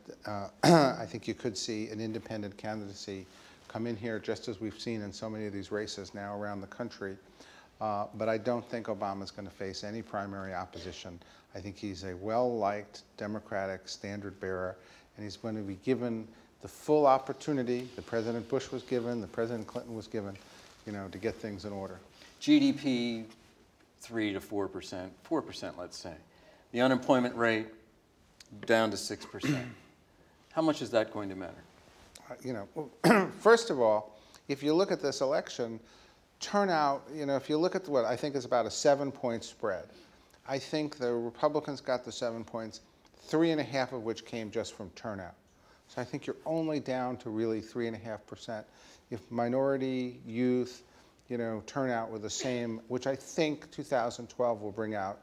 I think you could see an independent candidacy come in here, just as we've seen in so many of these races now around the country. But I don't think Obama's going to face any primary opposition. I think he's a well-liked Democratic standard bearer, and he's going to be given the full opportunity that President Bush was given, that President Clinton was given, to get things in order. GDP, 3 to 4%, 4%, let's say. The unemployment rate down to 6%. How much is that going to matter? First of all, if you look at this election, turnout, if you look at what I think is about a 7-point spread, I think the Republicans got the 7 points, 3.5 of which came just from turnout. So I think you're only down to really 3.5%. If minority, youth, turnout were the same, which I think 2012 will bring out,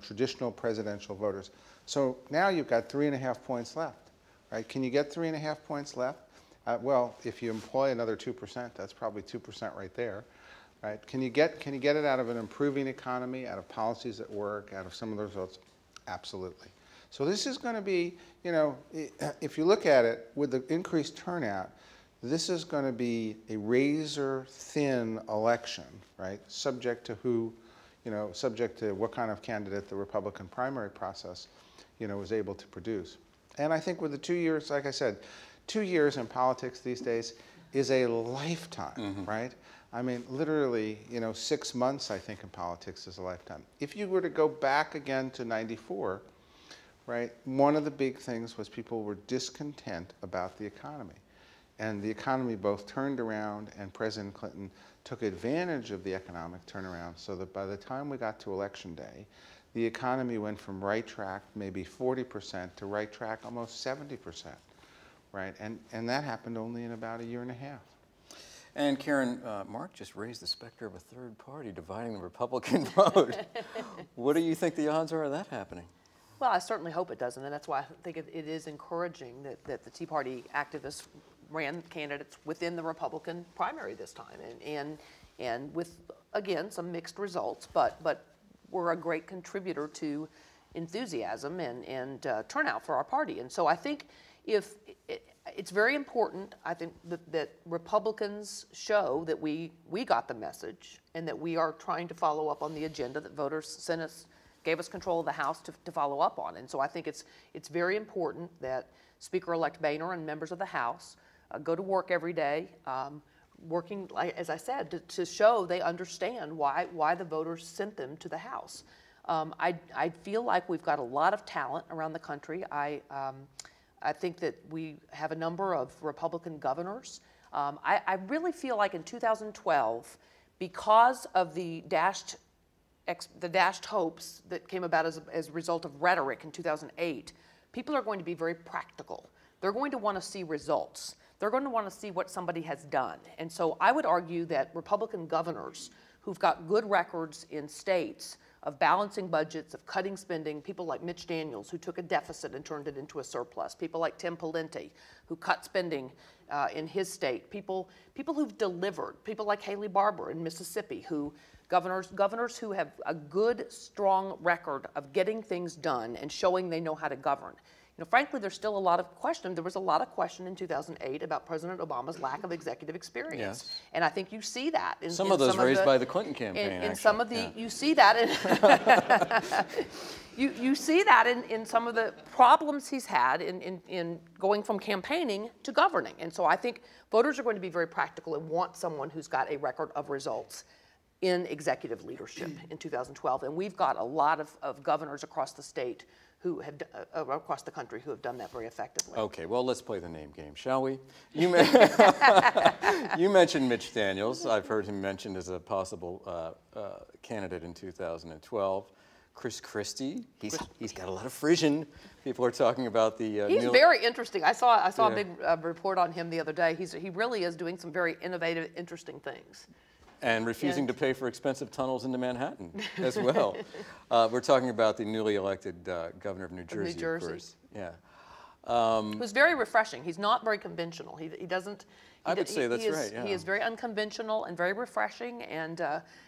traditional presidential voters. So now you've got 3.5 points left, right? Can you get 3.5 points left? Well, if you employ another 2%, that's probably 2% right there, right? Can you get it out of an improving economy, out of policies that work, out of some of the results? Absolutely. So this is going to be, if you look at it with the increased turnout, this is going to be a razor-thin election, right? Subject to who, subject to what kind of candidate the Republican primary process, was able to produce. And I think with the 2 years, like I said, 2 years in politics these days is a lifetime, right? I mean, literally, 6 months, I think, in politics is a lifetime. If you were to go back again to '94, right, one of the big things was people were discontent about the economy. And the economy both turned around, and President Clinton took advantage of the economic turnaround so that by the time we got to Election Day, the economy went from right track, maybe 40%, to right track almost 70%, right? And that happened only in about a year and a half. And Karen, Mark just raised the specter of a third party dividing the Republican vote. What do you think the odds are of that happening? Well, I certainly hope it doesn't, and that's why I think it is encouraging that the Tea Party activists ran candidates within the Republican primary this time, and with, again, some mixed results, but were a great contributor to enthusiasm and turnout for our party. And so I think it's very important, I think, that Republicans show that we got the message and that we are trying to follow up on the agenda that voters sent us, gave us control of the House to follow up on. And so I think it's very important that Speaker-elect Boehner and members of the House go to work every day, working, as I said, to show they understand why the voters sent them to the House. I feel like we've got a lot of talent around the country. I think that we have a number of Republican governors. I really feel like in 2012, because of the dashed hopes that came about as a result of rhetoric in 2008, people are going to be very practical. They're going to want to see results. They're going to want to see what somebody has done. And so I would argue that Republican governors who've got good records in states of balancing budgets, of cutting spending, people like Mitch Daniels, who took a deficit and turned it into a surplus, people like Tim Pawlenty, who cut spending in his state, people who've delivered, people like Haley Barbour in Mississippi, governors who have a good, strong record of getting things done and showing they know how to govern. You know, frankly, there's still a lot of question. There was a lot of question in 2008 about President Obama's lack of executive experience. Yes. And I think you see that in some of those raised by the Clinton campaign. In some of the, you see that in you see that in some of the problems he's had in going from campaigning to governing. And so I think voters are going to be very practical and want someone who's got a record of results in executive leadership in 2012. And we've got a lot of governors across the state who have, across the country, who have done that very effectively. Okay, well, let's play the name game, shall we? You mentioned Mitch Daniels. I've heard him mentioned as a possible candidate in 2012. Chris Christie, he's got a lot of frisson. People are talking about the... he's very interesting. I saw a big report on him the other day. He really is doing some very innovative, interesting things. And refusing to pay for expensive tunnels into Manhattan as well. We're talking about the newly elected governor of New Jersey, of course. Yeah. Who's very refreshing. He's not very conventional. He doesn't... I would say that's right, yeah. He is very unconventional and very refreshing and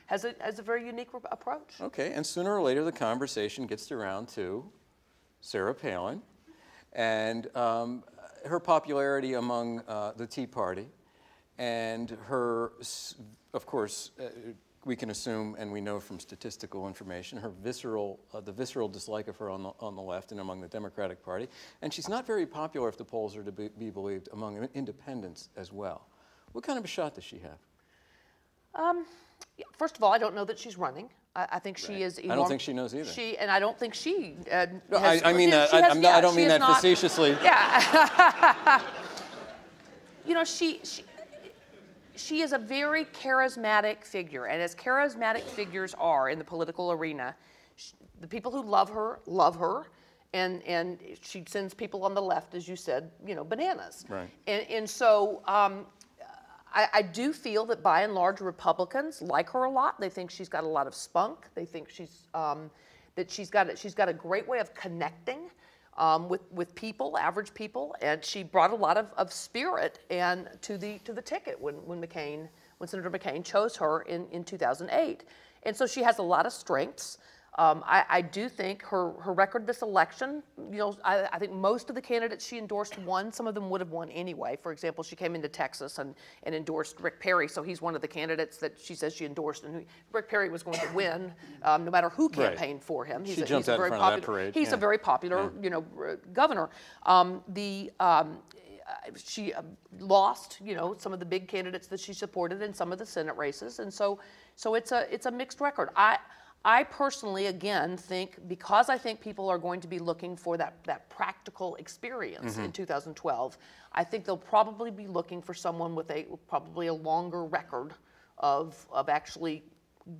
has a very unique approach. Okay, and sooner or later the conversation gets around to Sarah Palin and her popularity among the Tea Party and her... Of course, we can assume, and we know from statistical information, her the visceral dislike of her on the left and among the Democratic Party, and she's not very popular, if the polls are to be believed, among independents as well. What kind of a shot does she have? First of all, I don't know that she's running. I think she is. I don't think she knows either. And I don't think she. No, I mean that. I don't mean that facetiously. Yeah. You know, she is a very charismatic figure, and as charismatic figures are in the political arena, the people who love her, and she sends people on the left, as you said, you know, bananas. Right. And so I do feel that by and large Republicans like her a lot. They think she's got a lot of spunk. They think she's got a great way of connecting with people, average people, and she brought a lot of spirit and to the ticket when Senator McCain chose her in 2008, and so she has a lot of strengths. I do think her record this election, you know, I think most of the candidates she endorsed won. Some of them would have won anyway. For example, she came into Texas and endorsed Rick Perry, so he's one of the candidates that she says she endorsed, and Rick Perry was going to win no matter who campaigned for him. She jumped out in front of that parade. He's a very popular, you know, governor. She lost, you know, some of the big candidates that she supported in some of the Senate races, and so it's a mixed record. I personally, again, think, because I think people are going to be looking for that practical experience in 2012, I think they'll probably be looking for someone with probably a longer record of actually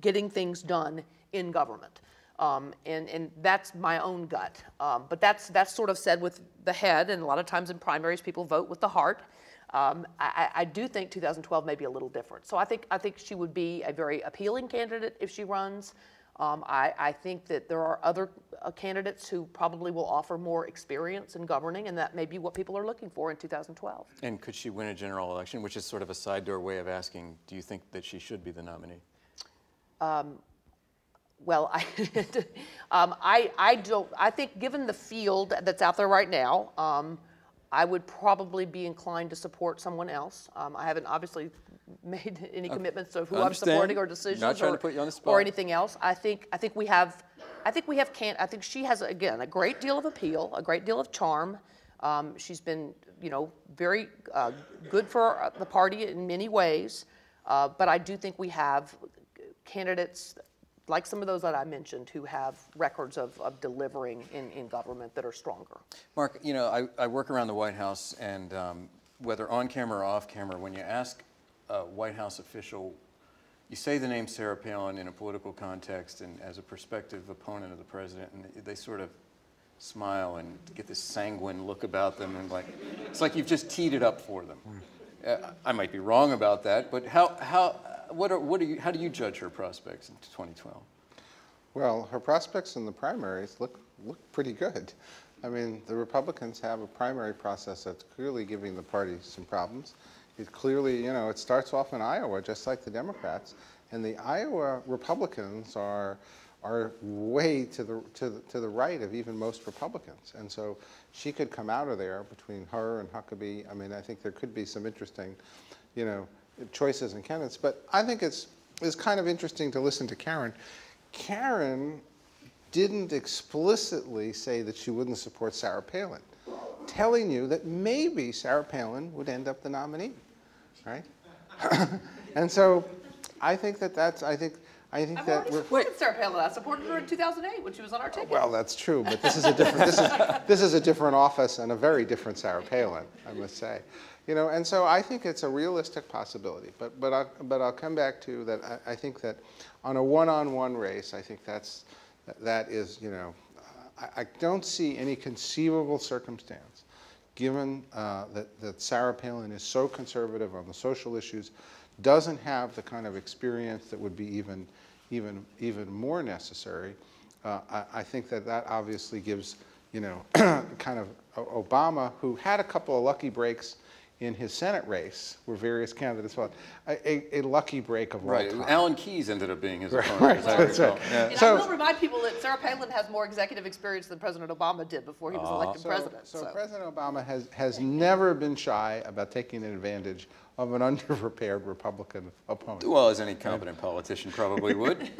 getting things done in government. And that's my own gut. But that's sort of said with the head, and a lot of times in primaries people vote with the heart. I do think 2012 may be a little different. So I think she would be a very appealing candidate if she runs. I think that there are other candidates who probably will offer more experience in governing, and that may be what people are looking for in 2012. And could she win a general election, which is sort of a side door way of asking, do you think that she should be the nominee? Well, I don't. I think given the field that's out there right now, I would probably be inclined to support someone else. I haven't obviously made any commitments of who I'm supporting or decisions Not trying to put you on the spot. or anything else. I think she has, again, a great deal of appeal, a great deal of charm. She's been, you know, very good for the party in many ways. But I do think we have candidates like some of those that I mentioned who have records of delivering in government that are stronger. Mark, you know, I work around the White House, and whether on camera or off camera, when you ask a White House official, you say the name Sarah Palin in a political context and as a prospective opponent of the president, and they sort of smile and get this sanguine look about them, and it's like you've just teed it up for them. I might be wrong about that, but how do you judge her prospects in 2012? Well, her prospects in the primaries look pretty good. I mean, the Republicans have a primary process that's clearly giving the party some problems. It clearly, you know, it starts off in Iowa, just like the Democrats, and the Iowa Republicans are way to the right of even most Republicans. And so she could come out of there between her and Huckabee. I mean, I think there could be some interesting, you know, choices and candidates. But I think it's kind of interesting to listen to Karen. Karen didn't explicitly say that she wouldn't support Sarah Palin, telling you that maybe Sarah Palin would end up the nominee, right? And so I think that's, I think I've that already supported Sarah Palin. I supported her in 2008 when she was on our ticket. well, that's true, but this is a different this is a different office and a very different Sarah Palin, I must say. You know, and so I think it's a realistic possibility. But I'll come back to that. I think that on a one-on-one race, I think that is, you know, I don't see any conceivable circumstance, given that Sarah Palin is so conservative on the social issues, doesn't have the kind of experience that would be even more necessary. I think that obviously gives, you know, kind of Obama, who had a couple of lucky breaks in his Senate race, where various candidates fought, a lucky break of all time. Alan Keyes ended up being his opponent. Right, that's right. Yeah. And I will remind people that Sarah Palin has more executive experience than President Obama did before he was elected president. So President Obama has never been shy about taking advantage of an underprepared Republican opponent. Well, as any competent politician probably would.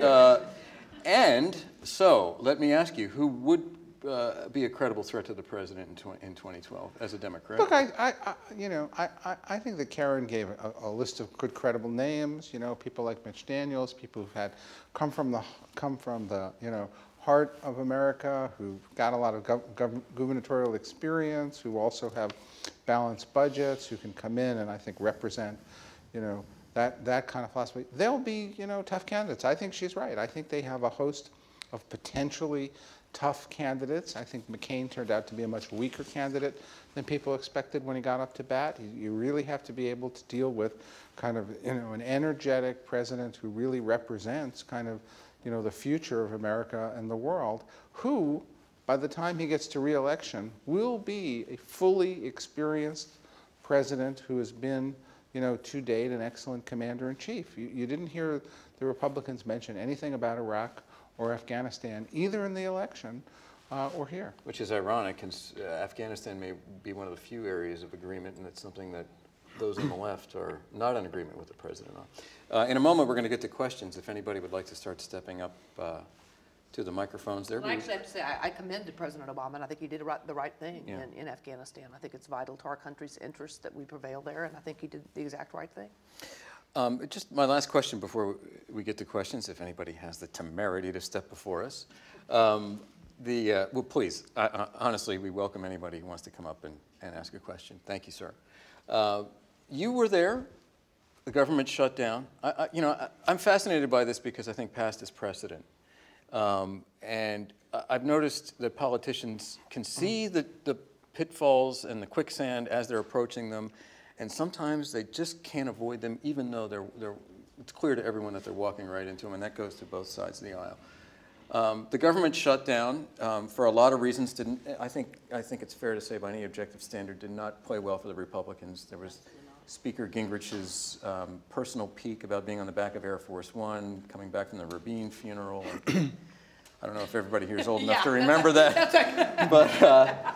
And so, let me ask you, who would be a credible threat to the president in 2012 as a Democrat? Look, I think that Karen gave a list of good, credible names. You know, people like Mitch Daniels, people who've come from the you know, heart of America, who've got a lot of gubernatorial experience, who also have balanced budgets, who can come in and I think represent, you know, that kind of philosophy. They'll be, you know, tough candidates. I think she's right. I think they have a host of potentially tough candidates. I think McCain turned out to be a much weaker candidate than people expected when he got up to bat. You really have to be able to deal with kind of, you know, an energetic president who really represents kind of, you know, the future of America and the world, who, by the time he gets to re-election, will be a fully experienced president who has been, you know, to date an excellent commander-in-chief. You didn't hear the Republicans mention anything about Iraq or Afghanistan, either in the election or here. Which is ironic, because Afghanistan may be one of the few areas of agreement, and it's something that those on the left are not in agreement with the president on. In a moment, we're going to get to questions. If anybody would like to start stepping up to the microphones there. Well, I actually have to say, I commended President Obama, and I think he did the right thing in Afghanistan. I think it's vital to our country's interest that we prevail there, and I think he did the exact right thing. Just my last question before we get to questions, if anybody has the temerity to step before us. Well, please, honestly, we welcome anybody who wants to come up and ask a question. Thank you, sir. You were there. The government shut down. You know, I'm fascinated by this because I think past is precedent. And I've noticed that politicians can see the pitfalls and the quicksand as they're approaching them, and sometimes they just can't avoid them, even though it's clear to everyone that they're walking right into them, and that goes to both sides of the aisle. The government shut down for a lot of reasons. I think it's fair to say, by any objective standard, did not play well for the Republicans. There was Speaker Gingrich's personal peak about being on the back of Air Force One, coming back from the Rabin funeral. I don't know if everybody here is old enough to remember that. That's right. But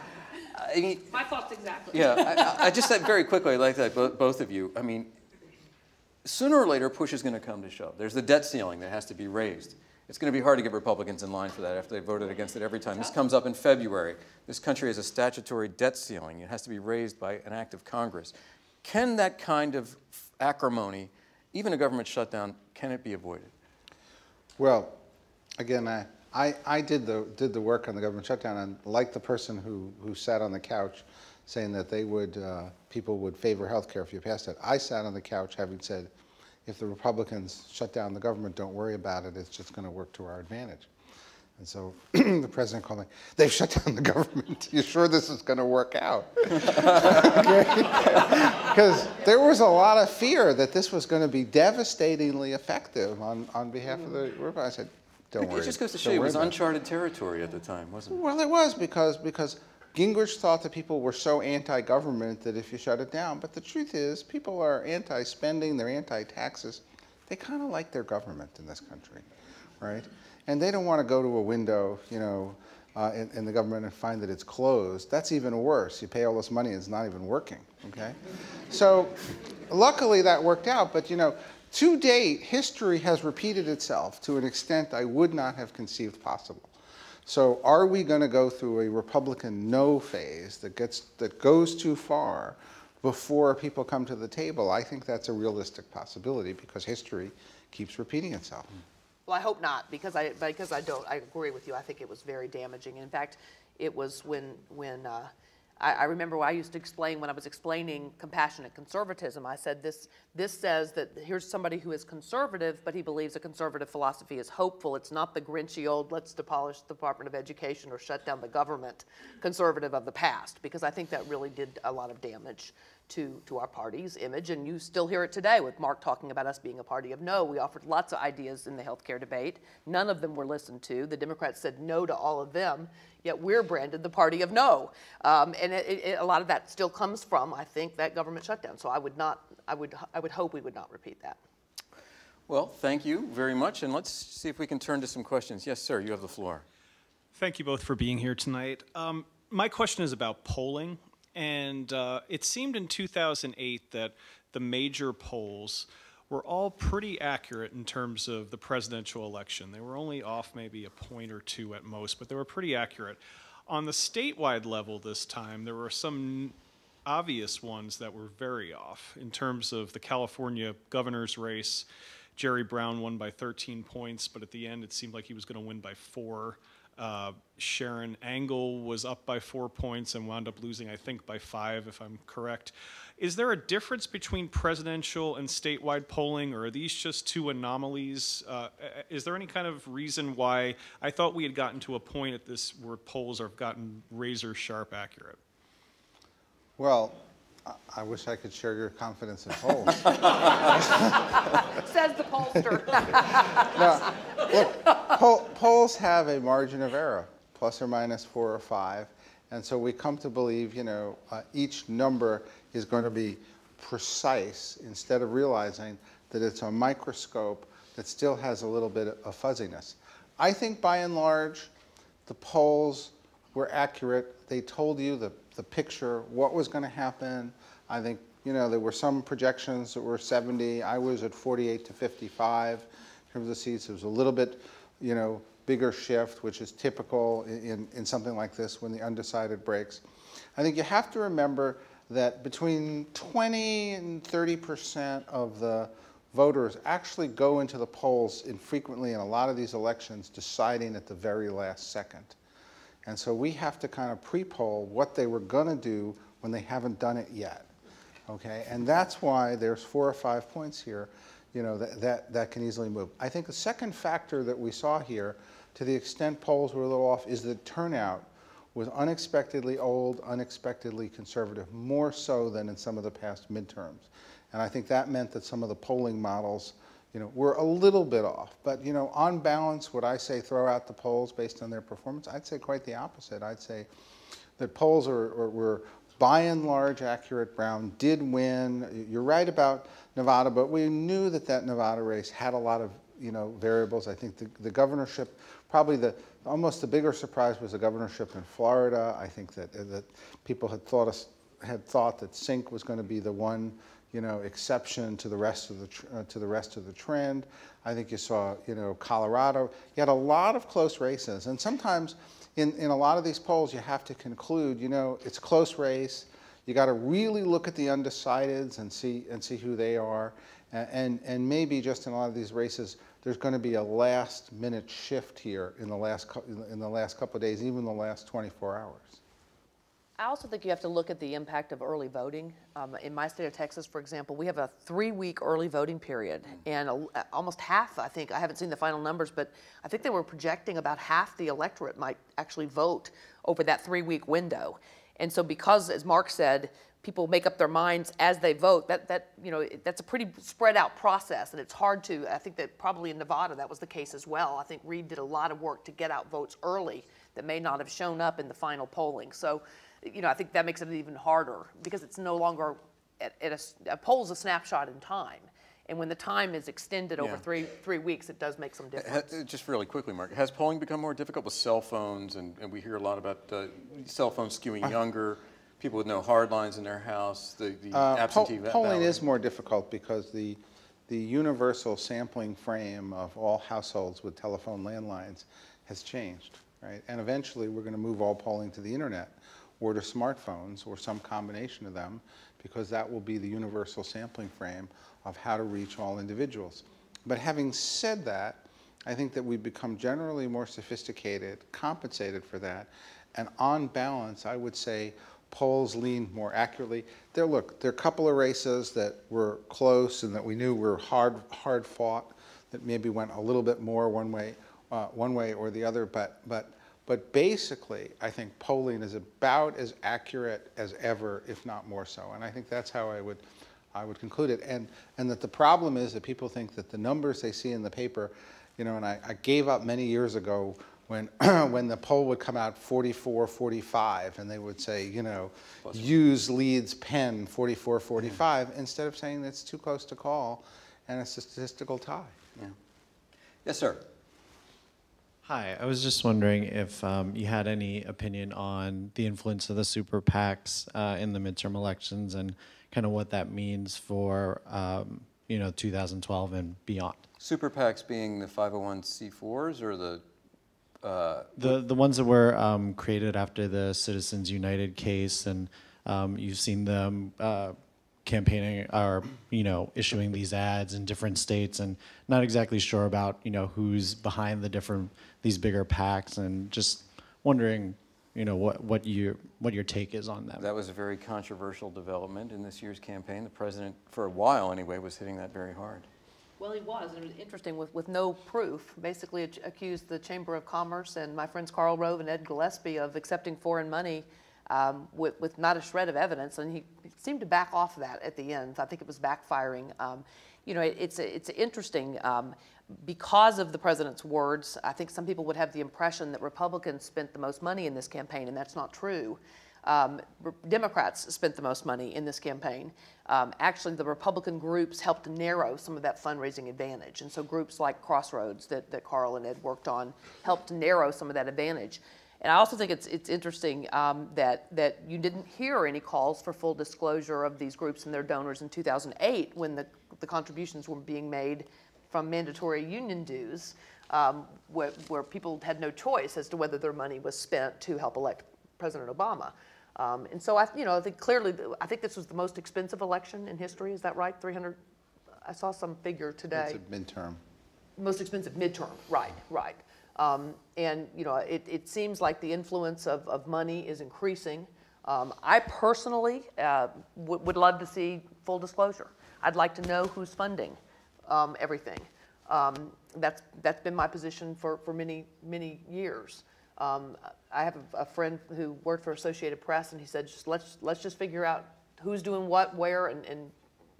I mean, my thoughts exactly. Yeah, I just said very quickly, I like that, both of you. I mean, sooner or later, push is going to come to shove. There's the debt ceiling that has to be raised. It's going to be hard to get Republicans in line for that after they voted against it every time. This comes up in February. This country has a statutory debt ceiling. It has to be raised by an act of Congress. Can that kind of acrimony, even a government shutdown, can it be avoided? Well, again, I did the work on the government shutdown, and like the person who sat on the couch saying that people would favor health care if you passed it, I sat on the couch having said, if the Republicans shut down the government, don't worry about it, it's just going to work to our advantage. And so the president called me, they've shut down the government. You sure this is going to work out? Because there was a lot of fear that this was going to be devastatingly effective on behalf of the Republicans. I said, Don't worry. It just goes to show Don't you it worry was about it. uncharted territory at the time, wasn't it? Well, it was because Gingrich thought that people were so anti-government that if you shut it down, but the truth is people are anti-spending, they're anti-taxes. They kind of like their government in this country, right? And they don't want to go to a window, you know, in the government and find that it's closed. That's even worse. You pay all this money and it's not even working, okay? So luckily that worked out, but you know, to date, history has repeated itself to an extent I would not have conceived possible. So are we going to go through a Republican no phase that goes too far before people come to the table? I think that's a realistic possibility because history keeps repeating itself. Well, I hope not, because I agree with you. I think it was very damaging. In fact, it was when I remember when I used to explain, when I was explaining compassionate conservatism, I said this says that here's somebody who is conservative, but he believes a conservative philosophy is hopeful. It's not the grinchy old, let's demolish the Department of Education or shut down the government conservative of the past, because I think that really did a lot of damage to our party's image, and you still hear it today with Mark talking about us being a party of no. We offered lots of ideas in the healthcare debate. None of them were listened to. The Democrats said no to all of them, yet we're branded the party of no. And a lot of that still comes from, I think, that government shutdown. So I would hope we would not repeat that. Well, thank you very much, and let's see if we can turn to some questions. Yes, sir, you have the floor. Thank you both for being here tonight. My question is about polling. And it seemed in 2008 that the major polls were all pretty accurate in terms of the presidential election. They were only off maybe a point or two at most, but they were pretty accurate. On the statewide level this time, there were some obvious ones that were very off. In terms of the California governor's race, Jerry Brown won by 13 points, but at the end it seemed like he was going to win by 4. Sharon Angle was up by 4 points and wound up losing, I think, by 5, if I'm correct. Is there a difference between presidential and statewide polling, or are these just two anomalies? Is there any kind of reason why? I thought we had gotten to a point at this where polls have gotten razor sharp accurate. Well, I wish I could share your confidence in polls. Says the pollster. No, look, polls have a margin of error, plus or minus 4 or 5, and so we come to believe, you know, each number is going to be precise instead of realizing that it's a microscope that still has a little bit of fuzziness. I think by and large, the polls were accurate. They told you the picture, what was going to happen. I think, you know, there were some projections that were 70. I was at 48 to 55 in terms of the seats. It was a little bit, you know, bigger shift, which is typical in something like this when the undecided breaks. I think you have to remember that between 20 and 30% of the voters actually go into the polls infrequently in a lot of these elections deciding at the very last second. And so we have to kind of pre-poll what they were going to do when they haven't done it yet, okay? And that's why there's 4 or 5 points here, you know, that can easily move. I think the second factor that we saw here, to the extent polls were a little off, is that turnout was unexpectedly old, unexpectedly conservative, more so than in some of the past midterms. And I think that meant that some of the polling models, you know, were a little bit off. But, you know, on balance, would I say throw out the polls based on their performance? I'd say quite the opposite. I'd say that polls were by and large accurate. Brown did win. You're right about Nevada, but we knew that Nevada race had a lot of, you know, variables. I think the governorship, probably almost the bigger surprise was the governorship in Florida. I think that people had thought that Sink was going to be the one, you know, exception to the rest of the trend. I think you saw, you know, Colorado. You had a lot of close races, and sometimes in a lot of these polls you have to conclude, you know, it's a close race. You got to really look at the undecideds and see who they are, and maybe just in a lot of these races there's going to be a last-minute shift here in the last couple of days, even the last 24 hours. I also think you have to look at the impact of early voting. In my state of Texas, for example, we have a 3-week early voting period, and almost half, I think, I haven't seen the final numbers, but I think they were projecting about half the electorate might actually vote over that 3-week window. And so because, as Mark said, people make up their minds as they vote, that's a pretty spread out process, and it's hard to, I think that probably in Nevada that was the case as well. I think Reid did a lot of work to get out votes early that may not have shown up in the final polling. So, I think that makes it even harder because it's no longer, a poll's a snapshot in time. And when the time is extended over three weeks, it does make some difference. Just really quickly, Mark, has polling become more difficult with cell phones? And we hear a lot about cell phones skewing younger, people with no hard lines in their house, the absentee polling is more difficult because the universal sampling frame of all households with telephone landlines has changed, right? And eventually we're going to move all polling to the internet or to smartphones or some combination of them, because that will be the universal sampling frame of how to reach all individuals. But having said that, I think that we've become generally more sophisticated, compensated for that, and on balance, I would say polls lean more accurately. There are a couple of races that were close and that we knew were hard fought, that maybe went a little bit more one way or the other, but basically, I think polling is about as accurate as ever, if not more so. And I think that's how I would conclude it. And that the problem is that people think that the numbers they see in the paper, and I gave up many years ago when when the poll would come out 44-45, and they would say, Hughes leads Penn 44-45, instead of saying it's too close to call and it's a statistical tie. Yeah. Yes, sir. Hi, I was just wondering if you had any opinion on the influence of the super PACs in the midterm elections and kind of what that means for 2012 and beyond. Super PACs being the 501c4s or the ones that were created after the Citizens United case, and you've seen them campaigning or issuing these ads in different states, and not exactly sure about who's behind these bigger PACs, and just wondering what your take is on that. That was a very controversial development in this year's campaign. The president, for a while anyway, was hitting that very hard. Well, he was, and it was interesting, with no proof, basically accused the Chamber of Commerce and my friends Karl Rove and Ed Gillespie of accepting foreign money with not a shred of evidence, and he seemed to back off of that at the end. I think it was backfiring. It's interesting because of the president's words. I think some people would have the impression that Republicans spent the most money in this campaign, and that's not true. Democrats spent the most money in this campaign. Actually, the Republican groups helped to narrow some of that fundraising advantage, and so groups like Crossroads that Carl and Ed worked on helped to narrow some of that advantage. And I also think it's interesting that you didn't hear any calls for full disclosure of these groups and their donors in 2008 when the contributions were being made from mandatory union dues, where people had no choice as to whether their money was spent to help elect President Obama. And so I think clearly, I think this was the most expensive election in history. Is that right? 300. I saw some figure today. It's a midterm. Most expensive midterm. Right. And it seems like the influence of money is increasing. I personally would love to see full disclosure. I'd like to know who's funding everything. That's been my position for many years. I have a friend who worked for Associated Press, and he said, let's just figure out who's doing what, where, and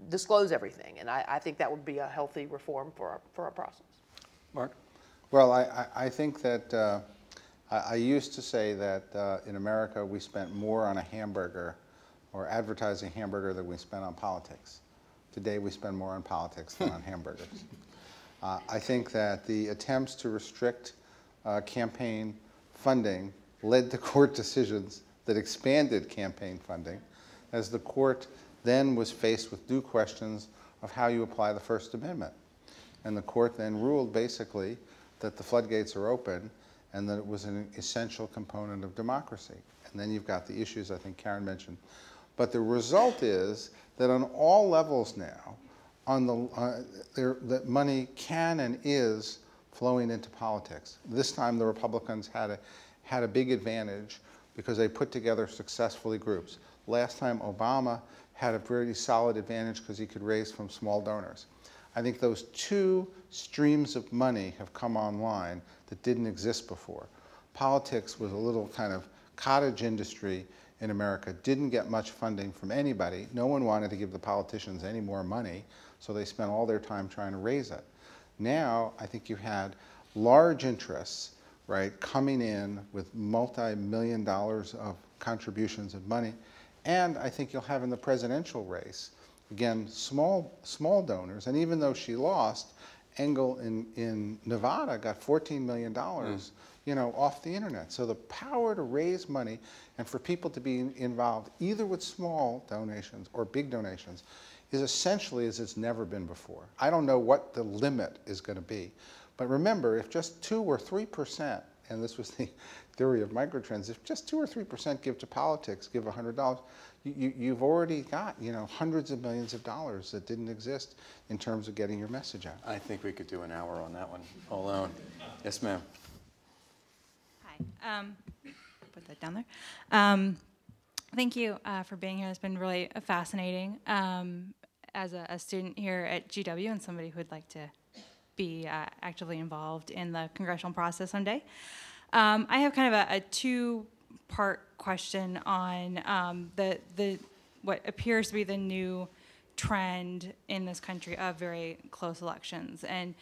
disclose everything. And I think that would be a healthy reform for our process. Mark? Well, I think that I used to say that in America we spent more on a hamburger or advertising hamburger than we spent on politics. Today we spend more on politics than on hamburgers. I think that the attempts to restrict campaign funding led to court decisions that expanded campaign funding, as the court then was faced with new questions of how you apply the First Amendment. And the court then ruled basically that the floodgates are open and that it was an essential component of democracy. And then you've got the issues I think Karen mentioned. But the result is that on all levels now, that money can and is flowing into politics. This time the Republicans had a big advantage because they put together successfully groups. Last time Obama had a pretty solid advantage because he could raise from small donors. I think those two streams of money have come online that didn't exist before. Politics was a little kind of cottage industry in America didn't get much funding from anybody. No one wanted to give the politicians any more money, so they spent all their time trying to raise it. Now, I think you had large interests, right, coming in with multi-million dollars of contributions of money, and I think you'll have in the presidential race, again, small donors, and even though she lost, Engel in Nevada got $14 million, you know, off the internet. So the power to raise money and for people to be involved either with small donations or big donations is essentially as it's never been before. I don't know what the limit is going to be, but remember, if just 2 or 3%, and this was the theory of microtrends, if just 2 or 3% give to politics, give $100, you've already got, you know, hundreds of millions of dollars that didn't exist in terms of getting your message out. I think we could do an hour on that one alone. Yes, ma'am. Hi. Put that down there. Thank you for being here. It's been really fascinating as a student here at GW and somebody who would like to be actively involved in the congressional process someday. I have kind of a two-part question on what appears to be the new trend in this country of very close elections. And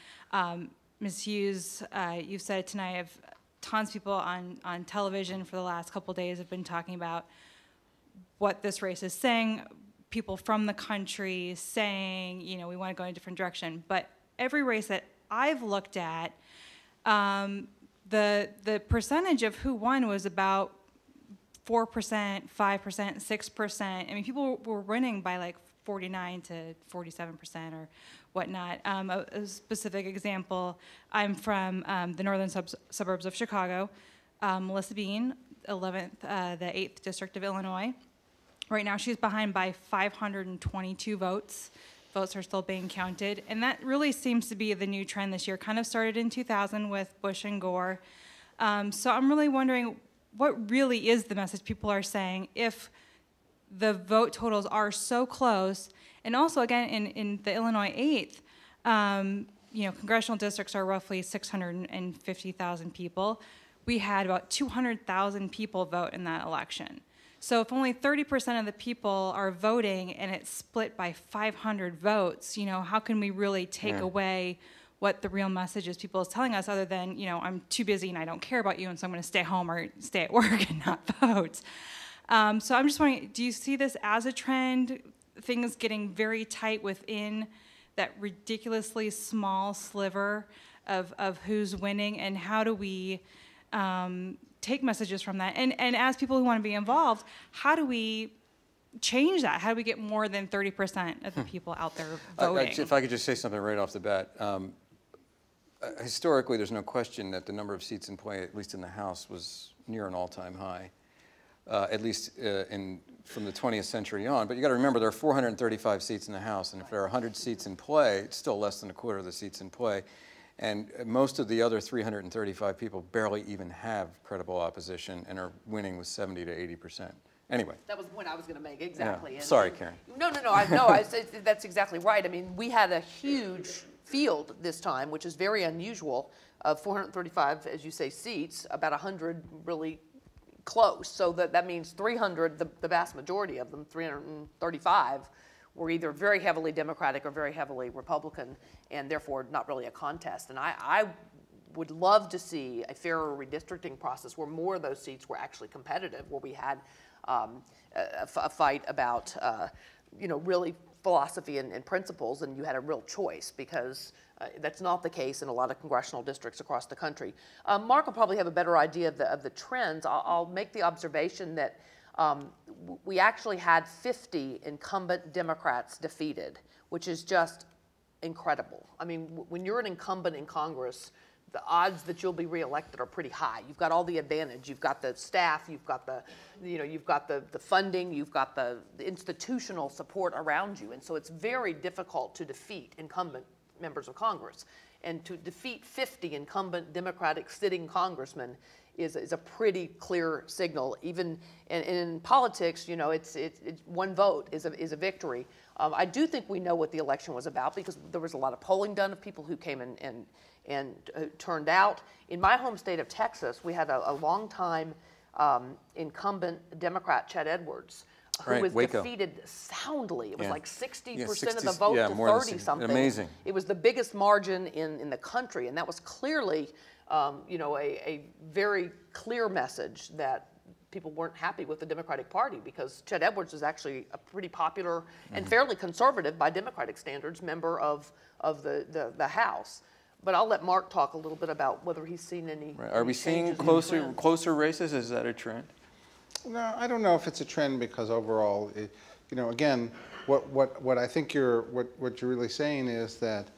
Ms. Hughes, you've said tonight, tons of people on television for the last couple of days have been talking about what this race is saying, people from the country saying, you know, we want to go in a different direction. But every race that I've looked at, the percentage of who won was about 4%, 5%, 6%. I mean, people were winning by like 49 to 47% or whatnot. A specific example, I'm from the northern suburbs of Chicago. Melissa Bean, 11th, the 8th District of Illinois. Right now she's behind by 522 votes. Votes are still being counted. And that really seems to be the new trend this year. Kind of started in 2000 with Bush and Gore. So I'm really wondering, what really is the message people are saying if the vote totals are so close? And also, again, in the Illinois 8th, you know, congressional districts are roughly 650,000 people. We had about 200,000 people vote in that election. So if only 30% of the people are voting and it's split by 500 votes, you know, how can we really take away what the real message is people is telling us, other than, you know, I'm too busy and I don't care about you, and so I'm going to stay home or stay at work and not vote. So I'm just wondering, do you see this as a trend, things getting very tight within that ridiculously small sliver of who's winning, and how do we take messages from that? And as people who want to be involved, how do we change that? How do we get more than 30% of the people out there voting? If I could just say something right off the bat. Historically, there's no question that the number of seats in play, at least in the House, was near an all-time high, at least from the 20th century on. But you got to remember, there are 435 seats in the House, and if there are 100 seats in play, it's still less than a quarter of the seats in play. And most of the other 335 people barely even have credible opposition and are winning with 70 to 80%. Anyway. That was the point I was going to make, exactly. Yeah. And, sorry, Karen. No, that's exactly right. I mean, we had a huge field this time, which is very unusual, of 435, as you say, seats, about 100 really close. So that means 300, the vast majority of them, 335, were either very heavily Democratic or very heavily Republican, and therefore not really a contest. And I would love to see a fairer redistricting process where more of those seats were actually competitive, where we had a fight about, you know, really philosophy and principles, and you had a real choice, because that's not the case in a lot of congressional districts across the country. Mark will probably have a better idea of the trends. I'll make the observation that we actually had 50 incumbent Democrats defeated, which is just incredible. I mean, when you're an incumbent in Congress, the odds that you'll be reelected are pretty high. You've got all the advantage. You've got the staff. You've got the, you know, you've got the funding. You've got the institutional support around you, and so it's very difficult to defeat incumbent members of Congress. And to defeat 50 incumbent Democratic sitting congressmen is a pretty clear signal. Even in politics, you know, it's one vote is a victory. I do think we know what the election was about, because there was a lot of polling done of people who came and turned out. In my home state of Texas, we had a long time incumbent Democrat Chet Edwards, who was defeated soundly. It was like 60% of the vote to 30-something. Amazing. It was the biggest margin in the country, and that was clearly, you know, a very clear message that people weren't happy with the Democratic Party, because Chet Edwards is actually a pretty popular and fairly conservative by Democratic standards member of the House. But I'll let Mark talk a little bit about whether he's seen any. Right. Are we seeing closer races? Is that a trend? No, I don't know if it's a trend, because overall, you know, again, what I think what you're really saying is that,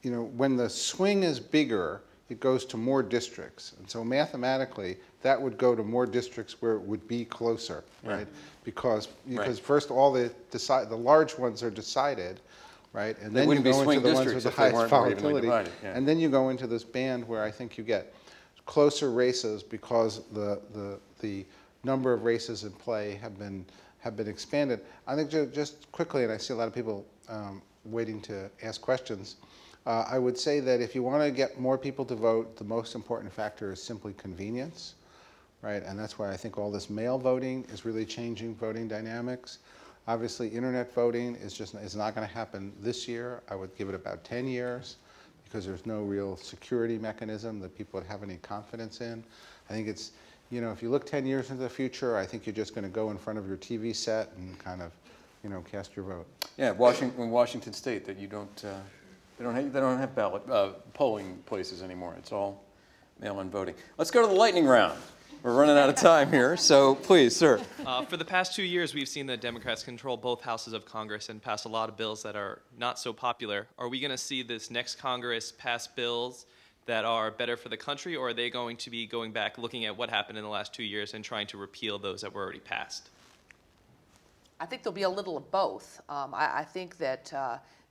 you know, when the swing is bigger, it goes to more districts, and so mathematically, that would go to more districts where it would be closer, right? Because first all the large ones are decided, right? And then you go into the ones with the highest volatility, and then you go into this band where I think you get closer races because the number of races in play have been expanded. I think just quickly, and I see a lot of people waiting to ask questions, I would say that if you want to get more people to vote, the most important factor is simply convenience, right? And that's why I think all this mail voting is really changing voting dynamics. Obviously, internet voting is not going to happen this year. I would give it about 10 years, because there's no real security mechanism that people would have any confidence in. I think it's, you know, if you look 10 years into the future, I think you're just going to go in front of your TV set and kind of, you know, cast your vote. Yeah, Washington State, that you don't. They don't have ballot polling places anymore. It's all mail-in voting. Let's go to the lightning round. We're running out of time here, so please, sir. For the past 2 years, we've seen the Democrats control both houses of Congress and pass a lot of bills that are not so popular. Are we going to see this next Congress pass bills that are better for the country, or are they going to be going back, looking at what happened in the last 2 years and trying to repeal those that were already passed? I think there'll be a little of both. I think that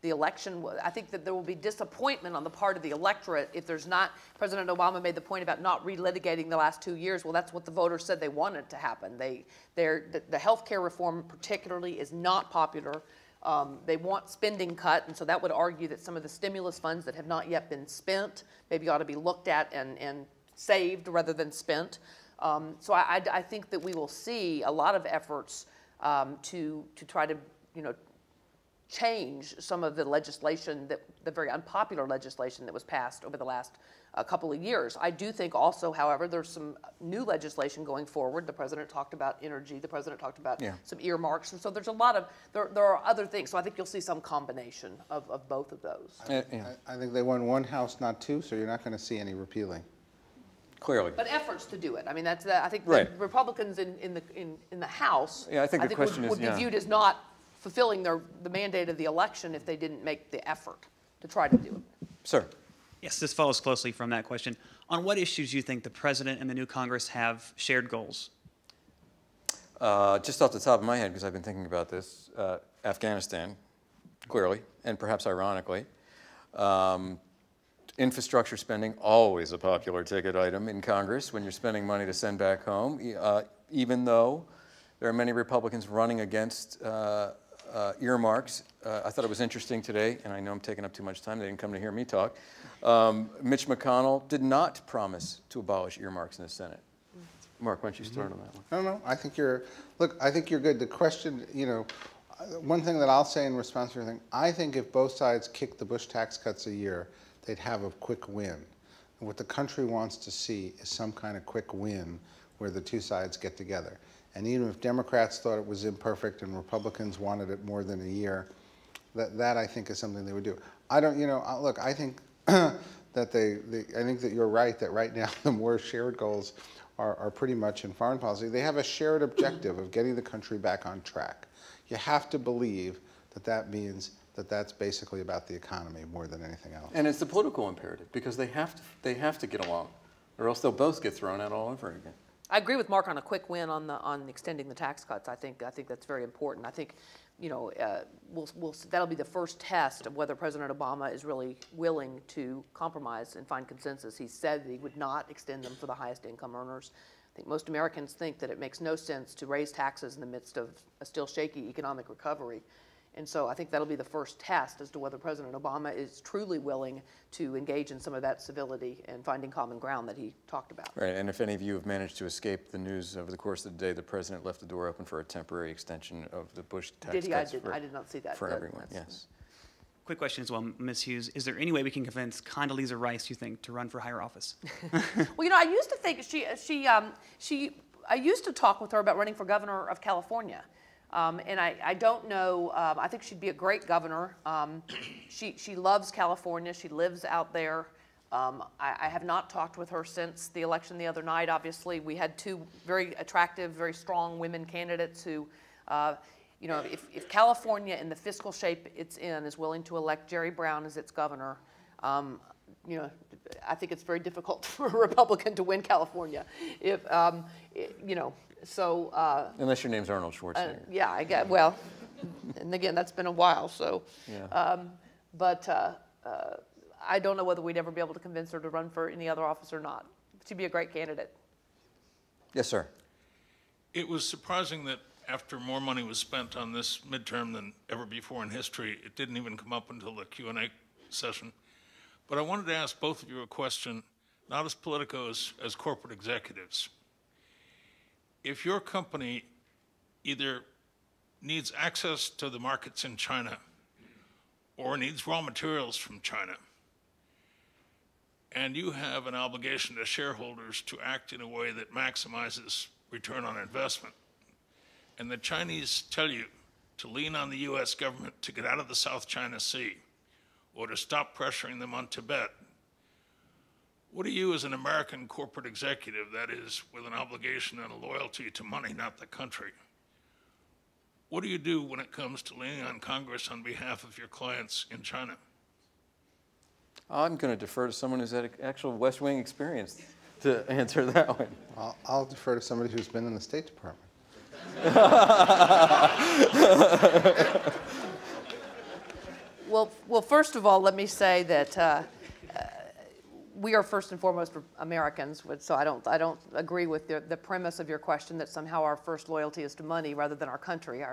the election, I think that there will be disappointment on the part of the electorate if there's not. President Obama made the point about not relitigating the last 2 years. Well, that's what the voters said they wanted to happen. The health care reform particularly is not popular. They want spending cut, and so that would argue that some of the stimulus funds that have not yet been spent maybe ought to be looked at and saved rather than spent. So I think that we will see a lot of efforts to try to, you know, change some of the legislation, the very unpopular legislation that was passed over the last couple of years. I do think also, however, there's some new legislation going forward. The president talked about energy. The president talked about some earmarks. And so there's a lot of, there are other things. So I think you'll see some combination of both of those. I think they won one House, not two, so you're not going to see any repealing. Clearly. But efforts to do it. I mean, that's I think the Republicans in the House, I think the question would be viewed as not fulfilling the mandate of the election if they didn't make the effort to try to do it. Sir. Yes, this follows closely from that question. On what issues do you think the president and the new Congress have shared goals? Just off the top of my head, because I've been thinking about this, Afghanistan, clearly, and perhaps ironically. Infrastructure spending, always a popular ticket item in Congress when you're spending money to send back home, even though there are many Republicans running against earmarks. I thought it was interesting today, and I know I'm taking up too much time. They didn't come to hear me talk. Mitch McConnell did not promise to abolish earmarks in the Senate. Mark, why don't you start on that one? No, I think I think you're good. The question, you know, one thing that I'll say in response to your thing, I think if both sides kicked the Bush tax cuts a year, they'd have a quick win. And what the country wants to see is some kind of quick win where the two sides get together. And even if Democrats thought it was imperfect and Republicans wanted it more than a year, that I think is something they would do. I don't, you know, look, I think that I think that you're right, that right now the more shared goals are pretty much in foreign policy. They have a shared objective of getting the country back on track. You have to believe that that means that that's basically about the economy more than anything else. And it's the political imperative, because they have to get along, or else they'll both get thrown out all over again. I agree with Mark on a quick win on extending the tax cuts. I think that's very important. I think, you know, that'll be the first test of whether President Obama is really willing to compromise and find consensus. He said that he would not extend them for the highest income earners. I think most Americans think that it makes no sense to raise taxes in the midst of a still shaky economic recovery. And so I think that'll be the first test as to whether President Obama is truly willing to engage in some of that civility and finding common ground that he talked about. Right, and if any of you have managed to escape the news over the course of the day, the President left the door open for a temporary extension of the Bush tax Did he? cuts I did not see that. for everyone, yes. Quick question as well, Ms. Hughes. Is there any way we can convince Condoleezza Rice, you think, to run for higher office? Well, you know, I used to think I used to talk with her about running for governor of California. And I don't know, I think she'd be a great governor. She loves California. She lives out there. I have not talked with her since the election the other night. Obviously, we had two very attractive, very strong women candidates who, you know, if California in the fiscal shape it's in is willing to elect Jerry Brown as its governor, you know, I think it's very difficult for a Republican to win California. If, you know, so. Unless your name's Arnold Schwarzenegger. Yeah, I get, well, and again, that's been a while, so. Yeah. I don't know whether we'd ever be able to convince her to run for any other office or not. She'd be a great candidate. Yes, sir. It was surprising that after more money was spent on this midterm than ever before in history, it didn't even come up until the Q&A session. But I wanted to ask both of you a question, not as politicos, as corporate executives. If your company either needs access to the markets in China or needs raw materials from China, and you have an obligation to shareholders to act in a way that maximizes return on investment, and the Chinese tell you to lean on the US government to get out of the South China Sea or to stop pressuring them on Tibet, what do you as an American corporate executive, that is with an obligation and a loyalty to money, not the country, what do you do when it comes to leaning on Congress on behalf of your clients in China? I'm going to defer to someone who's had actual West Wing experience to answer that one. I'll defer to somebody who's been in the State Department. Well, first of all, let me say that we are first and foremost Americans, so I don't agree with the premise of your question that somehow our first loyalty is to money rather than our country.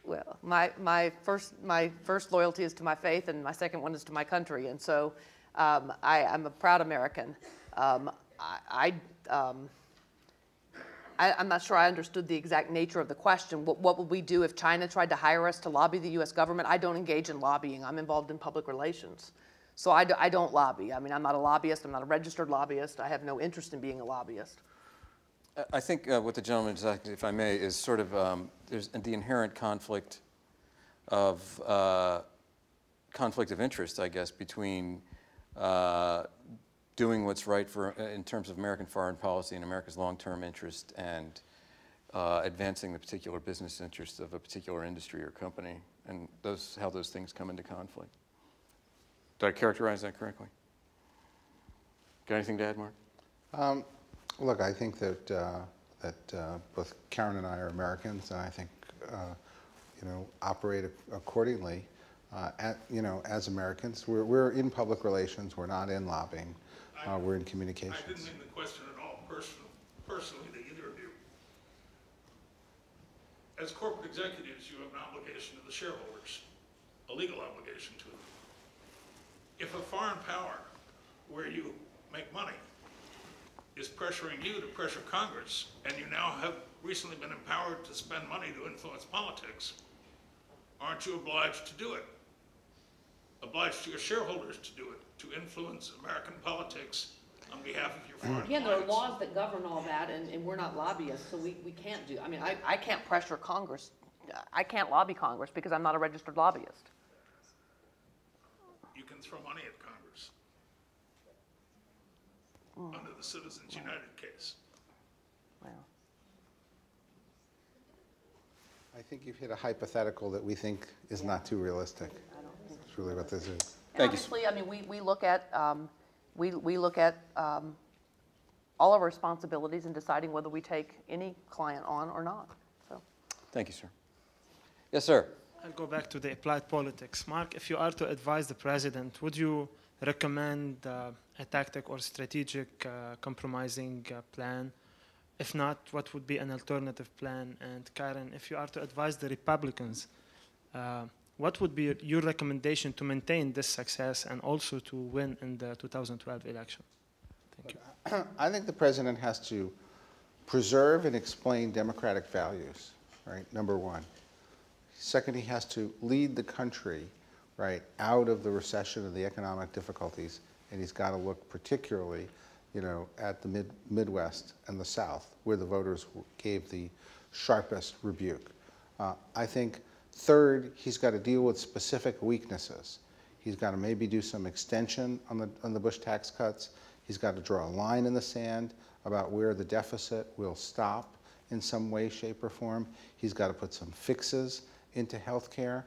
Well, my first loyalty is to my faith, and my second one is to my country, and so I'm a proud American. I'm not sure I understood the exact nature of the question. What would we do if China tried to hire us to lobby the U.S. government? I don't engage in lobbying. I'm involved in public relations. So I don't lobby. I mean, I'm not a lobbyist. I'm not a registered lobbyist. I have no interest in being a lobbyist. I think what the gentleman is asking, if I may, is sort of there's the inherent conflict of interest, I guess, between doing what's right in terms of American foreign policy and America's long-term interest and advancing the particular business interests of a particular industry or company, and how those things come into conflict. Did I characterize that correctly? Got anything to add, Mark? Look, I think that both Karen and I are Americans, and I think you know, operate accordingly. As Americans, we're in public relations. We're not in lobbying. We're in communications. I didn't mean the question at all personally to either of you. As corporate executives, you have an obligation to the shareholders, a legal obligation to them. If a foreign power where you make money is pressuring you to pressure Congress, and you now have recently been empowered to spend money to influence politics, aren't you obliged to do it? Obliged to your shareholders to do it, to influence American politics on behalf of your foreign Again, there are clients? laws that govern all that, and we're not lobbyists, so we can't do. I mean, I can't pressure Congress. I can't lobby Congress because I'm not a registered lobbyist. You can throw money at Congress under the Citizens United case. Well. I think you've hit a hypothetical that we think is not too realistic. That's really what this is. Obviously, I mean, we look at all of our responsibilities in deciding whether we take any client on or not. So. Thank you, sir. Yes, sir. I'll go back to the applied politics. Mark, if you are to advise the president, would you recommend a tactic or strategic compromising plan? If not, what would be an alternative plan? And Karen, if you are to advise the Republicans, What would be your recommendation to maintain this success and also to win in the 2012 election? Thank you. I think the president has to preserve and explain democratic values, right, number one. Second, he has to lead the country, right, out of the recession and the economic difficulties, and he's got to look particularly, at the Midwest and the South, where the voters gave the sharpest rebuke. I think, third, he's got to deal with specific weaknesses. He's got to maybe do some extension on the Bush tax cuts. He's got to draw a line in the sand about where the deficit will stop in some way, shape, or form. He's got to put some fixes into health care,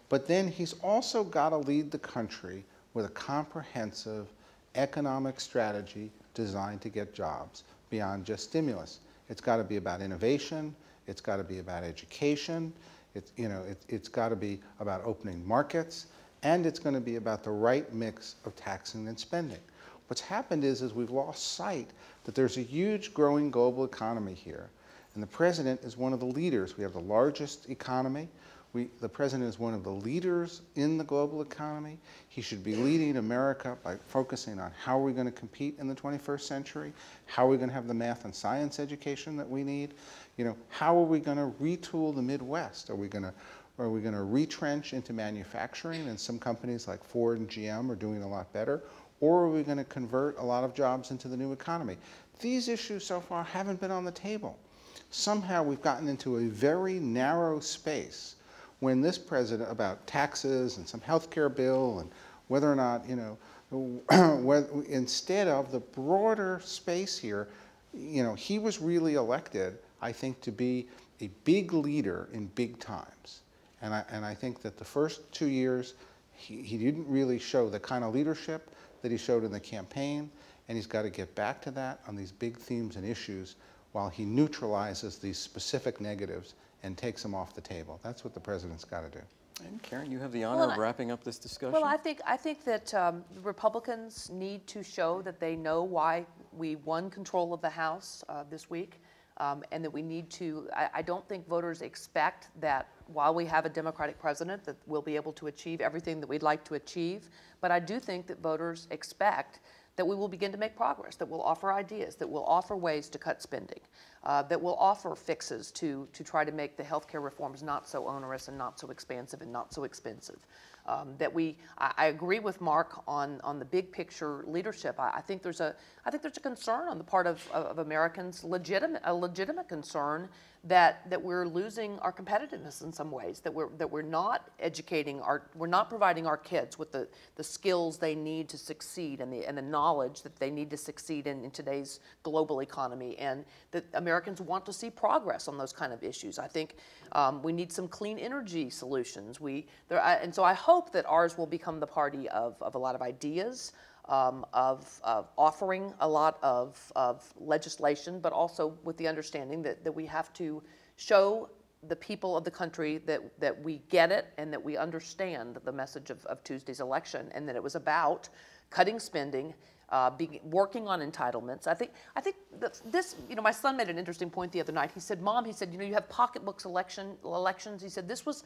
But then he's also got to lead the country with a comprehensive economic strategy designed to get jobs beyond just stimulus. It's got to be about innovation. It's got to be about education. It's got to be about opening markets. And it's going to be about the right mix of taxing and spending. What's happened is we've lost sight that there's a huge growing global economy here. And the president is one of the leaders. We have the largest economy. The president is one of the leaders in the global economy. He should be leading America by focusing on how are we going to compete in the 21st century, how are we going to have the math and science education that we need, how are we going to retool the Midwest? Are we going to retrench into manufacturing, and some companies like Ford and GM are doing a lot better, or are we going to convert a lot of jobs into the new economy? These issues so far haven't been on the table. Somehow we've gotten into a very narrow space when this president, about taxes and some health care bill and whether or not, instead of the broader space here, he was really elected, I think, to be a big leader in big times. And I think that the first 2 years, he didn't really show the kind of leadership that he showed in the campaign, and he's got to get back to that on these big themes and issues while he neutralizes these specific negatives and takes them off the table. That's what the president's got to do. And Karen, you have the honor of wrapping up this discussion. Well, I think that Republicans need to show that they know why we won control of the House this week, and that we need to, I don't think voters expect that while we have a Democratic president that we'll be able to achieve everything that we'd like to achieve, but I do think that voters expect that we will begin to make progress, that we'll offer ideas, that we'll offer ways to cut spending, that we'll offer fixes to try to make the healthcare reforms not so onerous and not so expansive and not so expensive. I agree with Mark on the big picture leadership. I think there's a concern on the part of Americans, a legitimate concern that we're losing our competitiveness in some ways, that we're not we're not providing our kids with the skills they need to succeed and the knowledge that they need to succeed in today's global economy, and that Americans want to see progress on those kind of issues. I think we need some clean energy solutions. And so I hope that ours will become the party of a lot of ideas, of offering a lot of legislation, but also with the understanding that we have to show the people of the country that we get it and that we understand the message of Tuesday's election, and that it was about cutting spending, working on entitlements. I think this, my son made an interesting point the other night. He said, Mom, you have pocketbooks elections. He said, this was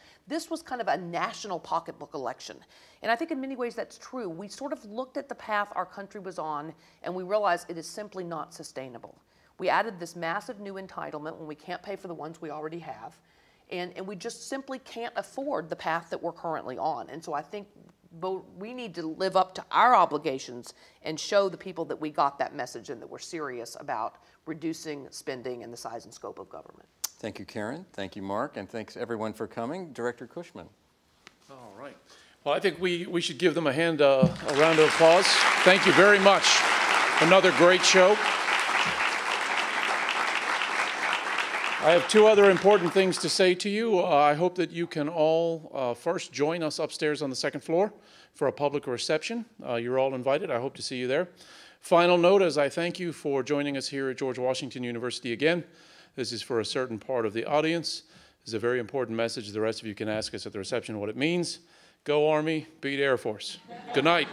kind of a national pocketbook election. And I think in many ways that's true. We sort of looked at the path our country was on, and we realized it is simply not sustainable. We added this massive new entitlement when we can't pay for the ones we already have, and we just simply can't afford the path that we're currently on. And so I think we need to live up to our obligations and show the people that we got that message and that we're serious about reducing spending and the size and scope of government. Thank you, Karen. Thank you, Mark. And thanks, everyone, for coming. Director Cushman. All right. Well, I think we should give them a round of applause. Thank you very much. Another great show. I have two other important things to say to you. I hope that you can all first join us upstairs on the second floor for a public reception. You're all invited. I hope to see you there. Final note, as I thank you for joining us here at George Washington University again. This is for a certain part of the audience. This is a very important message. The rest of you can ask us at the reception what it means. Go Army, beat Air Force. Good night.